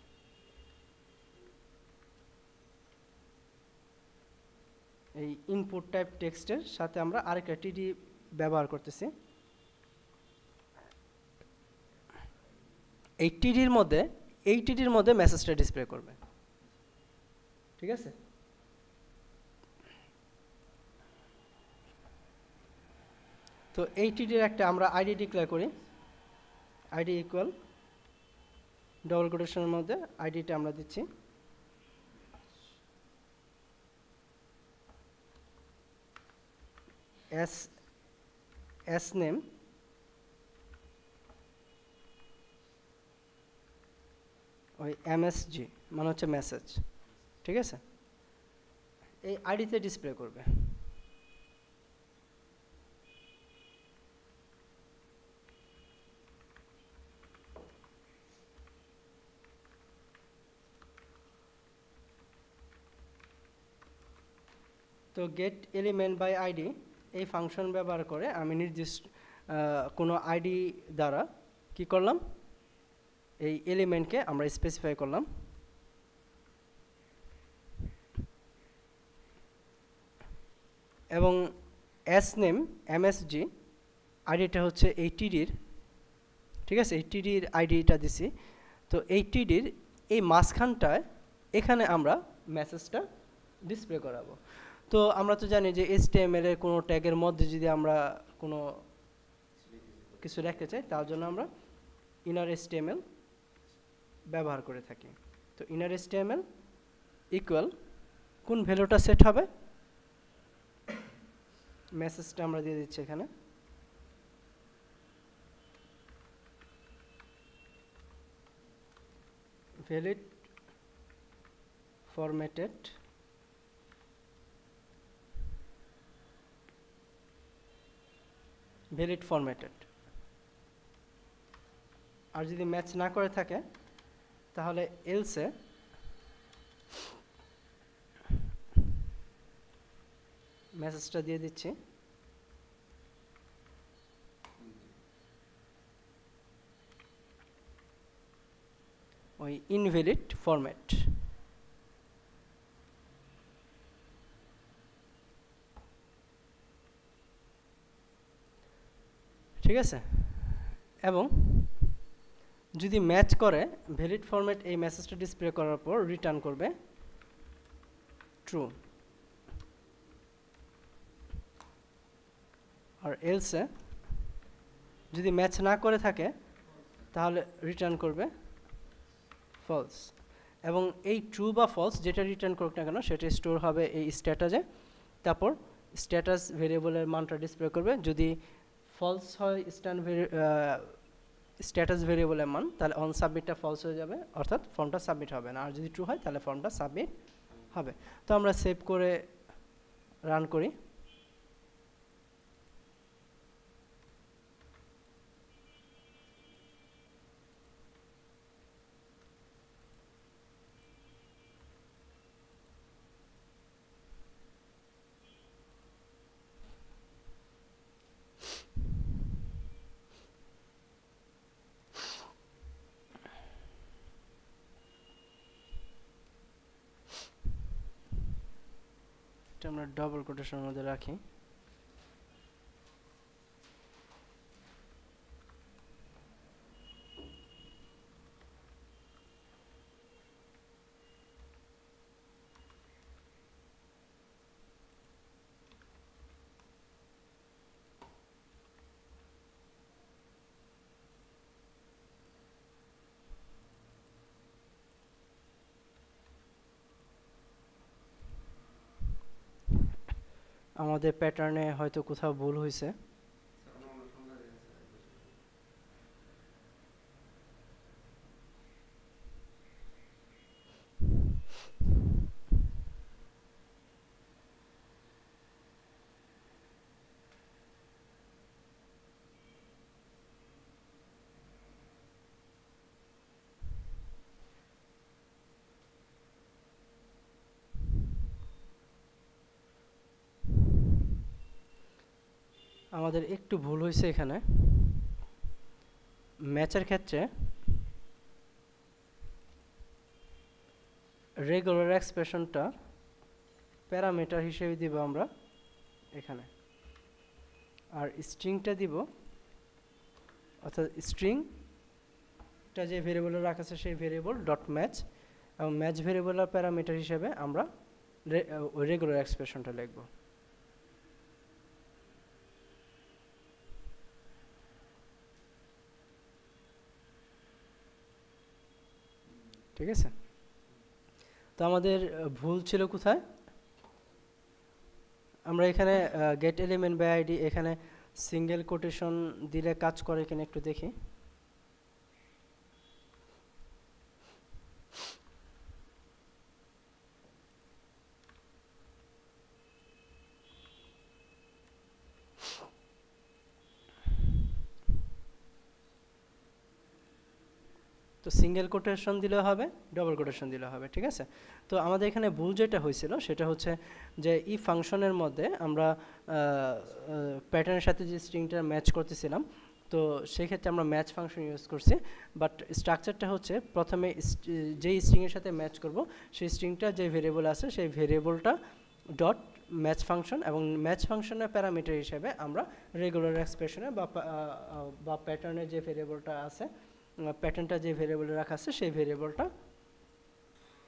এই ইনপুট টাইপ টেক্সটের সাথে আমরা আরেকটা টিডি ব্যবহার করতেছি। এই টিডির মধ্যে মেসেজটা ডিসপ্লে করবে। ঠিক আছে, তো এই টিডির একটা আমরা আইডি ডিক্লেয়ার করি, আইডি ইকুয়াল ডবল কোটেশনের মধ্যে আইডিটা আমরা দিচ্ছি এস নেম ওই MSG মানে হচ্ছে মেসেজ, ঠিক আছে, এই আইডিতে ডিসপ্লে করবে। তো গেট এলিমেন্ট বাই আইডি এই ফাংশন ব্যবহার করে আমি নির্দিষ্ট কোনো আইডি দ্বারা কি করলাম, এই এলিমেন্টকে আমরা স্পেসিফাই করলাম। এবং এস নেম MSG আইডিটা হচ্ছে এই টিডির, ঠিক আছে, এই টিডির আইডিটা দিছি। তো এই টিডির এই মাঝখানটায় এখানে আমরা মেসেজটা ডিসপ্লে করাবো। তো আমরা তো জানি যে HTML এর কোনো ট্যাগের মধ্যে যদি আমরা কোনো কিছু রাখতে চাই তার জন্য আমরা ইনার HTML ব্যবহার করে থাকি। তো ইনার HTML ইকুয়াল কোন ভ্যালুটা সেট হবে, মেসেজটা আমরা দিয়ে দিচ্ছি এখানে। ভ্যালিড ফরম্যাটেড আর যদি ম্যাচ না করে থাকে তাহলে এলসে মেসেজটা দিয়ে দিচ্ছি ওই ইনভ্যালিড ফরম্যাট। ঠিক আছে, এবং যদি ম্যাচ করে ভ্যালিড ফরম্যাট এই মেসেজটা ডিসপ্লে করার পর রিটার্ন করবে ট্রু, আর এলসে যদি ম্যাচ না করে থাকে তাহলে রিটার্ন করবে ফলস। এবং এই ট্রু বা ফলস যেটা রিটার্ন করুক না কেন সেটা স্টোর হবে এই স্ট্যাটাসে, তারপর স্ট্যাটাস ভেরিয়েবলের মানটা ডিসপ্লে করবে। যদি ফলস হয় স্ট্যাটাস ভেরিয়েবলের মান, তাহলে অন সাবমিটটা ফলস হয়ে যাবে, অর্থাৎ ফর্মটা সাবমিট হবে না। আর যদি ট্রু হয় তাহলে ফর্মটা সাবমিট হবে। তো আমরা সেভ করে রান করি। আমরা ডবল কোটেশনের মধ্যে রাখি। আমাদের প্যাটার্নে হয়তো কোথাও ভুল হয়েছে। আমাদের একটু ভুল হয়েছে এখানে, ম্যাচের ক্ষেত্রে রেগুলার এক্সপ্রেশনটা প্যারামিটার হিসেবে দিব আমরা এখানে, আর স্ট্রিংটা দিব, অর্থাৎ স্ট্রিংটা যে ভেরিয়েবলে রাখা আছে সেই ভেরিয়েবল ডট ম্যাচ, এবং ম্যাচ ভেরিয়েবলের প্যারামিটার হিসেবে আমরা রেগুলার এক্সপ্রেশনটা লিখব। ঠিক আছে, তো আমাদের ভুল ছিল কোথায়, আমরা এখানে গেট এলিমেন্ট বাই আইডি এখানে সিঙ্গেল কোটেশন দিলে কাজ করে কিনা একটু দেখি। তো সিঙ্গেল কোটেশন দিলে হবে, ডবল কোটেশন দিলে হবে, ঠিক আছে। তো আমাদের এখানে ভুল যেটা হয়েছিল সেটা হচ্ছে যে ই ফাংশনের মধ্যে আমরা প্যাটার্নের সাথে যে স্ট্রিংটা ম্যাচ করতেছিলাম, তো সেই ক্ষেত্রে আমরা ম্যাচ ফাংশন ইউজ করছি, বাট স্ট্রাকচারটা হচ্ছে প্রথমে যেই স্ট্রিংয়ের সাথে ম্যাচ করব সেই স্ট্রিংটা যে ভেরিয়েবল আছে সেই ভেরিয়েবলটা ডট ম্যাচ ফাংশন, এবং ম্যাচ ফাংশনের প্যারামিটার হিসেবে আমরা রেগুলার এক্সপ্রেশনে বা প্যাটার্নের যে ভেরিয়েবলটা আছে, প্যাটার্নটা যে ভেরিয়েবলে রাখা আছে সেই ভেরিয়েবলটা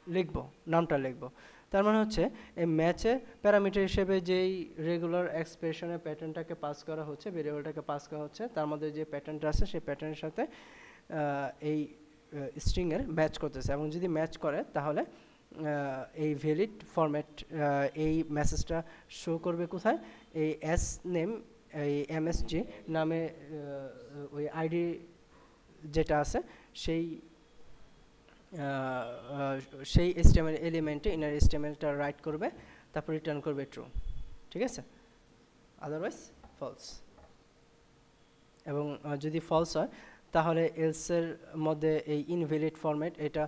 লিখব, নামটা লিখব। তার মানে হচ্ছে এই ম্যাচে প্যারামিটার হিসেবে যেই রেগুলার এক্সপ্রেশনে প্যাটার্নটাকে পাস করা হচ্ছে, ভেরিয়েবলটাকে পাস করা হচ্ছে, তার মধ্যে যে প্যাটার্নটা আছে সেই প্যাটার্নের সাথে এই স্ট্রিংয়ের ম্যাচ করতেছে, এবং যদি ম্যাচ করে তাহলে এই ভ্যালিড ফরম্যাট এই মেসেজটা শো করবে কোথায়, এই এস নেম, এই এমএসজি নামে ওই আইডি যেটা আছে সেই সেই HTML এলিমেন্টে ইনার HTMLটা রাইট করবে, তারপর রিটার্ন করবে ট্রু, ঠিক আছে, আদারওয়াইজ ফলস। এবং যদি ফলস হয় তাহলে এলসের মধ্যে এই ইনভ্যালিড ফরম্যাট, এটা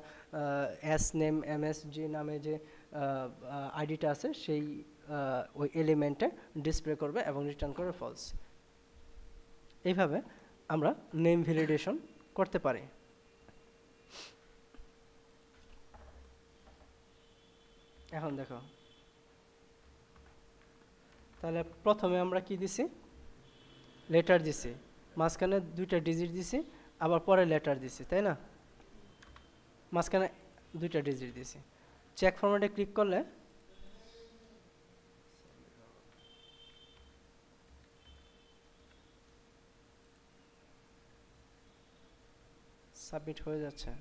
এস নেম এমএসজি নামে যে আইডিটা আছে সেই ওই এলিমেন্টে ডিসপ্লে করবে এবং রিটার্ন করবে ফলস। এইভাবে আমরা নেম ভ্যালিডেশন করতে পারি। এখন দেখো, তাহলে প্রথমে আমরা কি দিছি, লেটার দিছি, মাঝখানে 2টা ডিজিট দিছি, আবার পরে লেটার দিছি, তাই না, মাঝখানে 2টা ডিজিট দিছি। চেক ফরম্যাটে ক্লিক করলে সাবমিট হয়ে যাচ্ছে।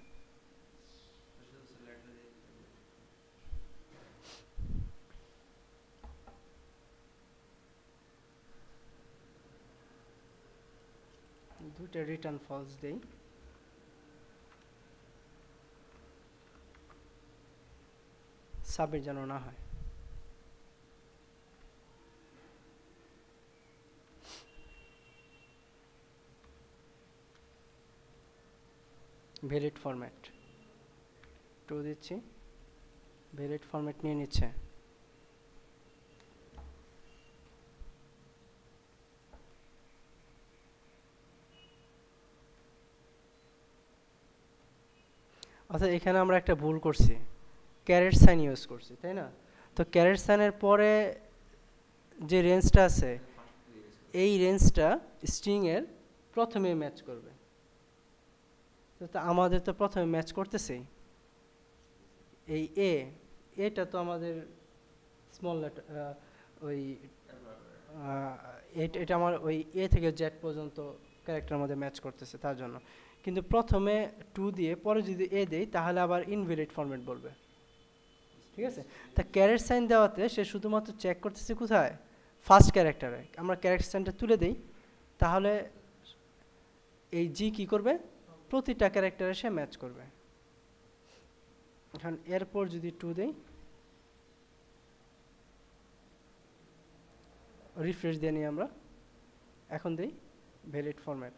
দুইটা রিটার্ন ফলস দেই, সাবমিট যেন না হয়। ভ্যালিড ফরম্যাট 2 দিচ্ছি, ভ্যালিড ফরম্যাট নিয়ে নিচ্ছে। অর্থাৎ এখানে আমরা একটা ভুল করছি, ক্যারেট সাইন ইউজ করছি, তাই না। তো ক্যারেট সাইনের পরে যে রেঞ্জটা আছে এই রেঞ্জটা স্ট্রিংয়ের প্রথমে ম্যাচ করবে, তো আমাদের তো প্রথমে ম্যাচ করতেছেই। এই এটা তো আমাদের স্মল লেটার, ওই এটা আমার ওই থেকে জেড পর্যন্ত ক্যারেক্টার মধ্যে ম্যাচ করতেছে, তার জন্য। কিন্তু প্রথমে 2 দিয়ে পরে যদি দেই তাহলে আবার ইনভ্যালিড ফরম্যাট বলবে, ঠিক আছে। তা ক্যারেট সাইন দেওয়াতে সে শুধুমাত্র চেক করতেছে কোথায়, ফার্স্ট ক্যারেক্টারে। আমরা ক্যারেক্টার সাইনটা তুলে দেই, তাহলে এই জি কি করবে, প্রতিটা ক্যারেক্টারে সে ম্যাচ করবে। এখন এরপর যদি 2 দেই, রিফ্রেশ দিয়ে নিই আমরা, এখন দেই ভ্যালিড ফরম্যাট।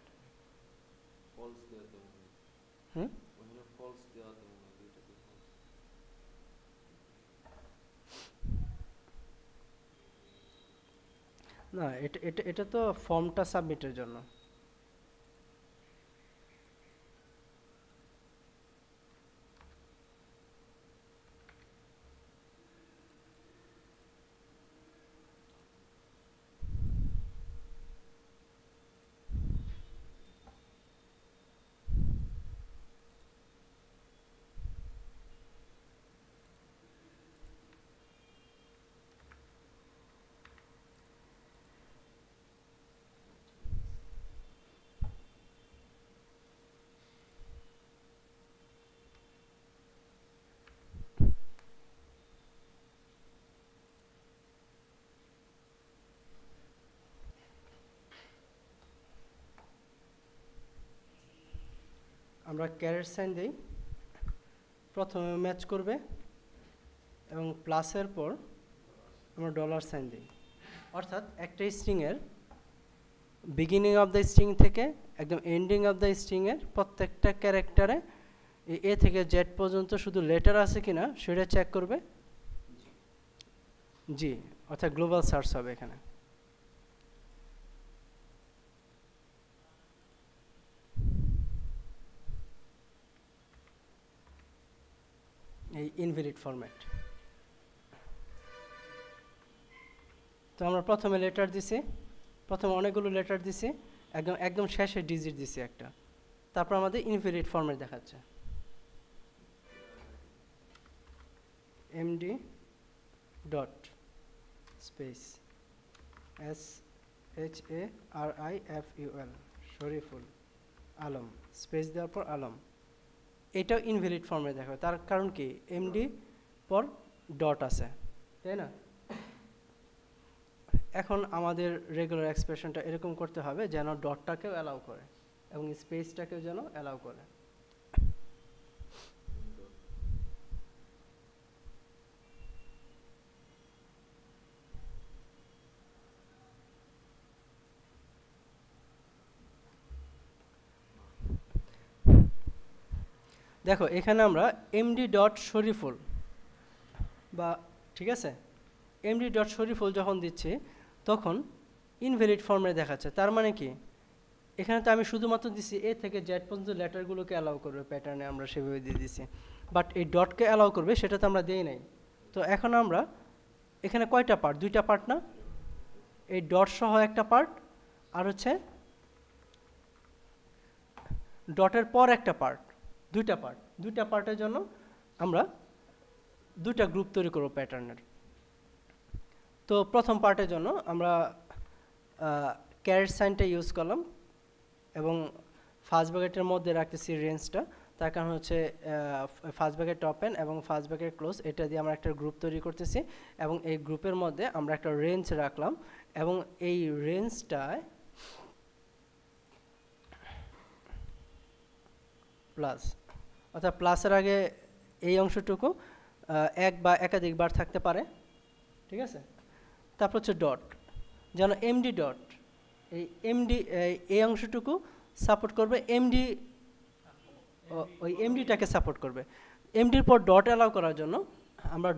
না, এটা তো ফর্মটা সাবমিটের জন্য। আমরা ক্যারেট সাইন দেই, প্রথমে ম্যাচ করবে, এবং প্লাসের পর আমরা ডলার সাইন দিই। অর্থাৎ একটা স্ট্রিংয়ের বিগিনিং অফ দ্য স্ট্রিং থেকে একদম এন্ডিং অফ দ্য স্ট্রিংয়ের প্রত্যেকটা ক্যারেক্টারে এই এ থেকে জেড পর্যন্ত শুধু লেটার আছে কিনা সেটা চেক করবে। জি, অর্থাৎ গ্লোবাল সার্চ হবে এখানে। এই ইনভ্যালিড ফরম্যাট। তো আমরা প্রথমে লেটার দিছি, প্রথমে অনেকগুলো লেটার দিছি, একদম শেষে ডিজিট দিছি একটা, তারপর আমাদের ইনভ্যালিড ফরম্যাট দেখাচ্ছে MD dot space SHARIFUL Shariful Alam space দেওয়ার পর আলম, এটাও ইনভ্যালিড ফর্মে দেখাবে। তার কারণ কি, এমডি পর ডট আছে, তাই না? এখন আমাদের রেগুলার এক্সপ্রেশনটা এরকম করতে হবে যেন ডটটাকেও অ্যালাউ করে এবং স্পেসটাকেও যেন অ্যালাউ করে। দেখো এখানে আমরা এমডি ডট শরীফুল বা ঠিক আছে, এমডি ডট শরীফুল যখন দিচ্ছি তখন ইনভ্যালিড ফর্মে দেখাচ্ছে। তার মানে কি, এখানে তো আমি শুধুমাত্র দিছি এ থেকে জেড পর্যন্ত লেটারগুলোকে অ্যালাউ করবে প্যাটার্নে, আমরা সেভাবে দিয়ে দিছি, বাট এই ডটকে অ্যালাউ করবে সেটা তো আমরা দিই নাই। তো এখন আমরা এখানে কয়টা পার্ট, দুইটা পার্ট না, এই ডট সহ একটা পার্ট আর হচ্ছে ডটের পর একটা পার্ট, দুইটা পার্টের জন্য আমরা দুইটা গ্রুপ তৈরি করব প্যাটার্নের। তো প্রথম পার্টের জন্য আমরা ক্যারেট সাইনটা ইউজ করলাম এবং ফার্স্ট ব্র্যাকেটের মধ্যে রাখতেছি রেঞ্জটা, তার কারণ হচ্ছে ফার্স্ট ব্র্যাকেট ওপেন এবং ফার্স্ট ব্র্যাকেট ক্লোজ, এটা দিয়ে আমরা একটা গ্রুপ তৈরি করতেছি এবং এই গ্রুপের মধ্যে আমরা একটা রেঞ্জ রাখলাম এবং এই রেঞ্জটায় প্লাস, অর্থাৎ প্লাসের আগে এই অংশটুকু এক বা একাধিকবার থাকতে পারে, ঠিক আছে? তারপর হচ্ছে ডট, যেন এমডি ডট, এই এমডি এই অংশটুকু সাপোর্ট করবে এমডি, ওই এমডিটাকে সাপোর্ট করবে। এমডির পর ডট অ্যালাউ করার জন্য আমরা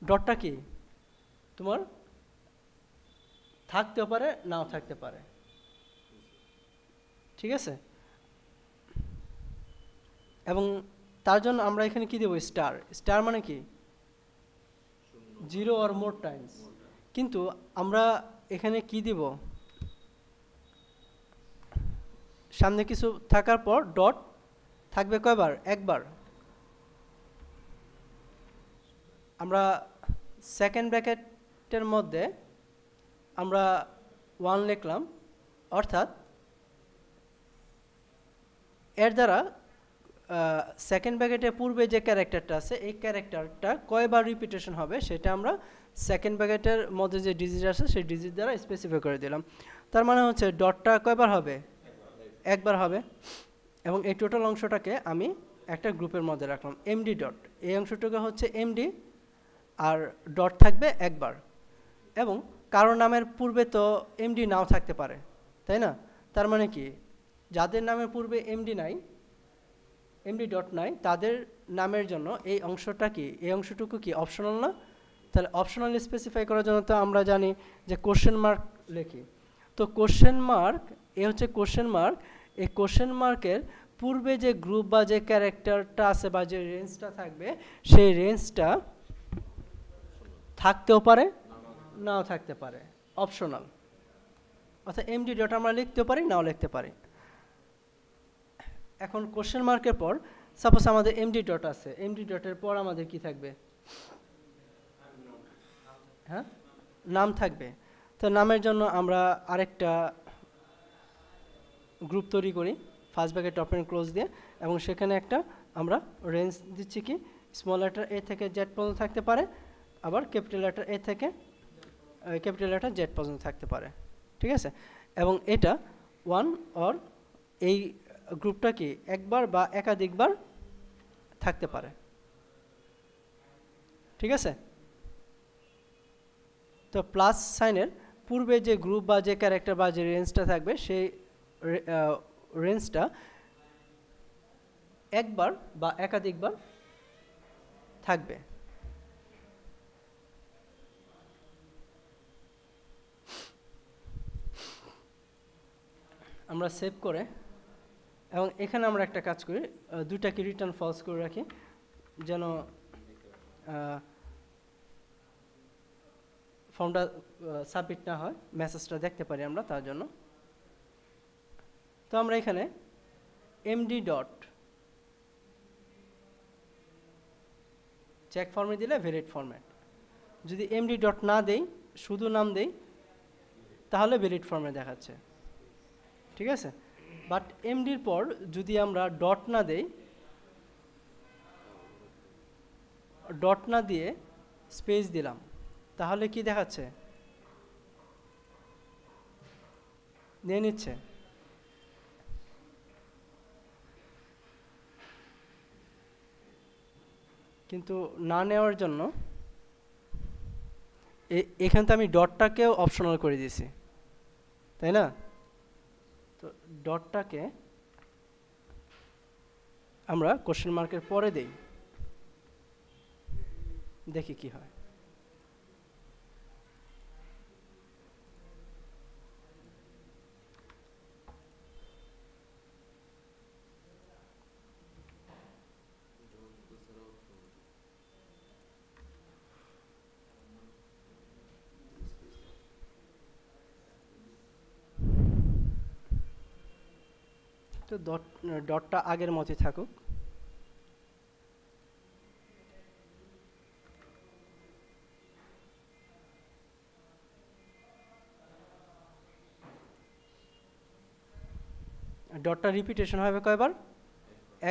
ডটটা কি তোমার থাকতেও পারে নাও থাকতে পারে, ঠিক আছে? এবং তার জন্য আমরা এখানে কি দেব, স্টার মানে কি 0 or more টাইমস, কিন্তু আমরা এখানে কি দিব, সামনে কিছু থাকার পর ডট থাকবে কয়বার, একবার। আমরা সেকেন্ড ব্র্যাকেটের মধ্যে আমরা 1 লিখলাম, অর্থাৎ এর দ্বারা সেকেন্ড ব্র্যাকেটের পূর্বে যে ক্যারেক্টারটা আছে এই ক্যারেক্টারটা কয়বার রিপিটেশন হবে সেটা আমরা সেকেন্ড ব্র্যাকেটের মধ্যে যে ডিজিট আছে সেই ডিজিট দ্বারা স্পেসিফাই করে দিলাম। তার মানে হচ্ছে ডটটা কয়বার হবে, একবার হবে। এবং এই টোটাল অংশটাকে আমি একটা গ্রুপের মধ্যে রাখলাম এমডি ডট, এই অংশটুকু হচ্ছে এমডি আর ডট থাকবে একবার। এবং কারো নামের পূর্বে তো এমডি নাও থাকতে পারে, তাই না? তার মানে কি, যাদের নামের পূর্বে এমডি নাই, এমডি ডট নাই, তাদের নামের জন্য এই অংশটা কি, এই অংশটুকু কি অপশনাল না? তাহলে অপশনাল স্পেসিফাই করার জন্য তো আমরা জানি যে কোশ্চেন মার্ক লিখি। তো কোশ্চেন মার্ক, এ হচ্ছে কোশ্চেন মার্ক, এই কোশ্চেন মার্কের পূর্বে যে গ্রুপ বা যে ক্যারেক্টারটা আছে বা যে রেঞ্জটা থাকবে সেই রেঞ্জটা থাকতেও পারে নাও থাকতে পারে, অপশনাল। অর্থাৎ এমডি ডট আমরা লিখতেও পারি নাও লিখতে পারি। এখন কোশ্চেন মার্কের পর সাপোজ আমাদের এমডি ডট আছে, এমডি ডটের পর আমাদের কি থাকবে, হ্যাঁ নাম থাকবে। তো নামের জন্য আমরা আরেকটা গ্রুপ তৈরি করি ফার্স্ট ব্র্যাকেট ওপেন ক্লোজ দিয়ে, এবং সেখানে একটা আমরা রেঞ্জ দিচ্ছি কি স্মল লেটার এ থেকে জেড পর্যন্ত থাকতে পারে, আবার ক্যাপিটাল লেটার এ থেকে ক্যাপিটাল লেটার জেড পর্যন্ত থাকতে পারে, ঠিক আছে? এবং এটা 1 or এই গ্রুপটা কি একবার বা একাধিকবার থাকতে পারে, ঠিক আছে? তো প্লাস সাইনের পূর্বে যে গ্রুপ বা যে ক্যারেক্টার বা যে রেঞ্জটা থাকবে সেই রেঞ্জটা একবার বা একাধিকবার থাকবে। আমরা সেভ করে এবং এখানে আমরা একটা কাজ করি, দুটাকে রিটার্ন ফলস করে রাখি যেন ফর্মটা সাবমিট না হয়, মেসেজটা দেখতে পারি আমরা তার জন্য। তো আমরা এখানে এমডি ডট চেক ফর্মে দিলে ভ্যালিড ফরম্যাট, যদি এমডি ডট না দেই শুধু নাম দেই তাহলে ভ্যালিড ফর্মে দেখাচ্ছে, ঠিক আছে। বাট এমডির পর যদি আমরা ডট না দেই, ডট না দিয়ে স্পেস দিলাম তাহলে কি দেখাচ্ছে, নিয়ে নিচ্ছে। কিন্তু না নেওয়ার জন্য এখানে তো আমি ডটটাকেও অপশনাল করে দিয়েছি, তাই না? তো ডটটাকে আমরা কোশ্চেন মার্কের পরে দেই, দেখি কি হয়। তো ডটটা আগের মতোই থাকুক। ডটটা রিপিটেশন হবে কয়বার?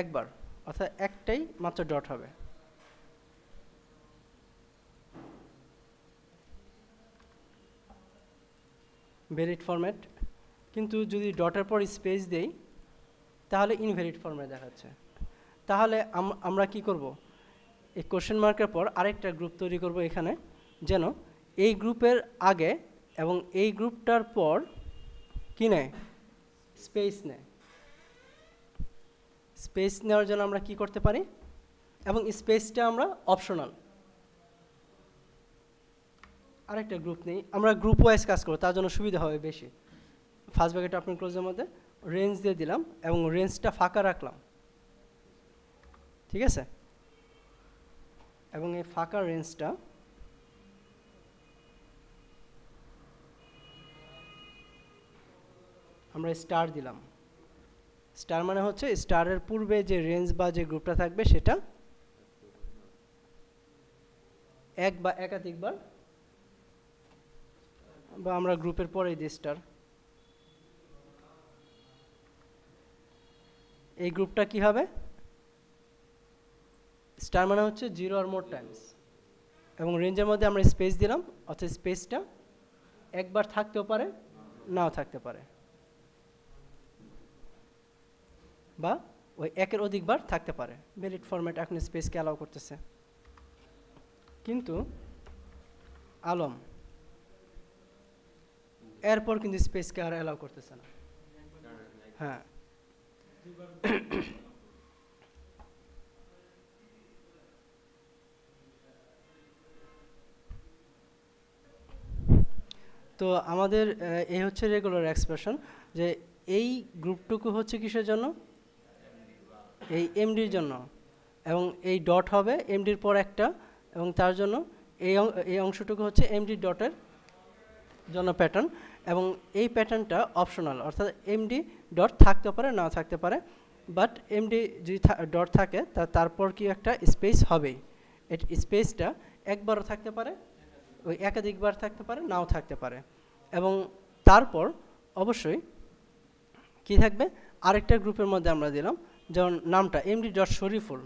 একবার, অর্থাৎ একটাই মাত্র ডট হবে। ভ্যালিড ফরম্যাট, কিন্তু যদি ডটের পর স্পেস দেই তাহলে ইনভ্যালিড ফর্মে দেখাচ্ছে। তাহলে আমরা কি করব, এই কোশ্চেন মার্কের পর আরেকটা গ্রুপ তৈরি করব এখানে, যেন এই গ্রুপের আগে এবং এই গ্রুপটার পর কি নেয়, স্পেস নেয়। স্পেস নেওয়ার জন্য আমরা কি করতে পারি, এবং স্পেসটা আমরা অপশনাল। আরেকটা গ্রুপ নেই, আমরা গ্রুপ ওয়াইজ কাজ করবো, তার জন্য সুবিধা হবে বেশি। ফার্স্ট ব্র্যাকেট ওপেন ক্লোজের মধ্যে রেঞ্জ দিয়ে দিলাম এবং রেঞ্জটা ফাঁকা রাখলাম, ঠিক আছে। এবং এই ফাঁকা রেঞ্জটা আমরা স্টার দিলাম। স্টার মানে হচ্ছে স্টারের পূর্বে যে রেঞ্জ বা যে গ্রুপটা থাকবে সেটা এক বা একাধিকবার, বা আমরা গ্রুপের পরেই দিই স্টার। এই গ্রুপটা কি হবে, স্টার মানে হচ্ছে 0 or more টাইমস, এবং রেঞ্জের মধ্যে আমরা স্পেস দিলাম, অর্থাৎ স্পেসটা একবার থাকতেও পারে নাও থাকতে পারে, বা ওই একের অধিকবার থাকতে পারে। ভ্যালিড ফরম্যাট এখন স্পেসকে অ্যালাউ করতেছে, কিন্তু আলম এরপর কিন্তু স্পেসকে আর অ্যালাউ করতেছে না। হ্যাঁ, তো আমাদের এই হচ্ছে রেগুলার এক্সপ্রেশন, যে এই গ্রুপটুকু হচ্ছে কিসের জন্য, এই এমডির জন্য, এবং এই ডট হবে এমডির পর একটা, এবং তার জন্য এই অংশটুকু হচ্ছে এমডি ডটের জন্য প্যাটার্ন, এবং এই প্যাটার্নটা অপশনাল, অর্থাৎ এমডি ডট থাকতে পারে নাও থাকতে পারে, বাট এমডি যদি ডট থাকে তারপর কি একটা স্পেস হবেই। স্পেসটা একবারও থাকতে পারে, ওই একাধিকবার থাকতে পারে নাও থাকতে পারে, এবং তারপর অবশ্যই কি থাকবে, আরেকটা গ্রুপের মধ্যে আমরা দিলাম, যেমন নামটা এমডি ডট শরীফুল,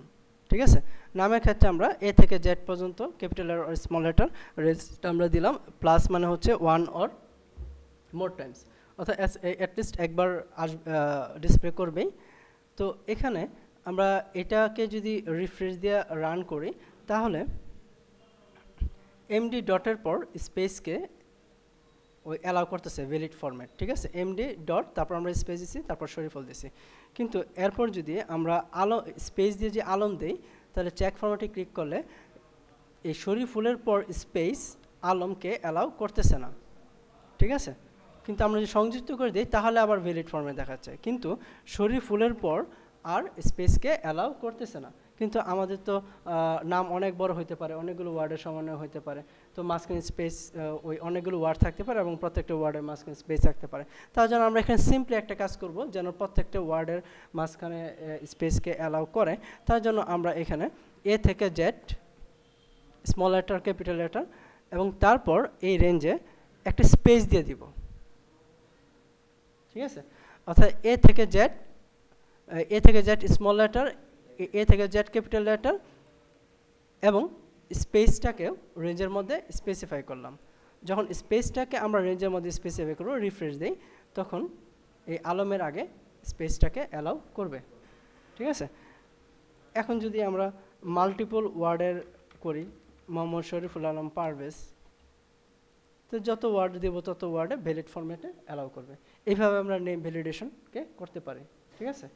ঠিক আছে। নামের ক্ষেত্রে আমরা এ থেকে জেড পর্যন্ত ক্যাপিটাল আর স্মল লেটার, রেঞ্জটা আমরা দিলাম প্লাস মানে হচ্ছে 1 or more টাইমস, অর্থাৎ অ্যাটলিস্ট একবার ডিসপ্লে করবেই। তো এখানে আমরা এটাকে যদি রিফ্রেশ দিয়ে রান করি তাহলে এমডি ডটের পর স্পেসকে ওই অ্যালাউ করতেছে ভ্যালিড ফরম্যাট, ঠিক আছে। এমডি ডট তারপর আমরা স্পেস দিছি, তারপর শরীফুল দিছি, কিন্তু এরপর যদি আমরা স্পেস দিয়ে যে আলম দেই, তাহলে চেক ফরম্যাটে ক্লিক করলে এই শরীফুলের পর স্পেস আলমকে অ্যালাউ করতেছে না, ঠিক আছে। কিন্তু আমরা যদি সংযুক্ত করে দিই তাহলে আবার ভ্যালিড ফর্মে দেখাচ্ছে, কিন্তু শরীফুলের পর আর স্পেসকে অ্যালাউ করতেছে না। কিন্তু আমাদের তো নাম অনেক বড় হতে পারে, অনেকগুলো ওয়ার্ডের সমন্বয় হতে পারে, তো মাঝখানে স্পেস ওই অনেকগুলো ওয়ার্ড থাকতে পারে এবং প্রত্যেকটা ওয়ার্ডের মাঝখানে স্পেস থাকতে পারে। তার জন্য আমরা এখানে সিম্পলি একটা কাজ করব, যেন প্রত্যেকটা ওয়ার্ডের মাঝখানে স্পেসকে অ্যালাউ করে। তার জন্য আমরা এখানে এ থেকে Z, small letter, capital letter, এবং তারপর এই রেঞ্জে একটা স্পেস দিয়ে দিব, ঠিক আছে। অর্থাৎ এ থেকে জেড স্মল লেটার, এ থেকে জেড ক্যাপিটাল লেটার, এবং স্পেসটাকেও রেঞ্জের মধ্যে স্পেসিফাই করলাম। যখন স্পেসটাকে আমরা রেঞ্জের মধ্যে স্পেসিফাই করব, রিফ্রেশ দেই, তখন এই আলমের আগে স্পেসটাকে অ্যালাউ করবে, ঠিক আছে। এখন যদি আমরা মাল্টিপল ওয়ার্ডের করি, মোহাম্মদ শরীফুল আলম পারভেজ, তো যত ওয়ার্ড দেব তত ওয়ার্ডে ভ্যালিড ফরম্যাটে অ্যালাউ করবে। এইভাবে আমরা নেম ভ্যালিডেশনকে করতে পারি, ঠিক আছে।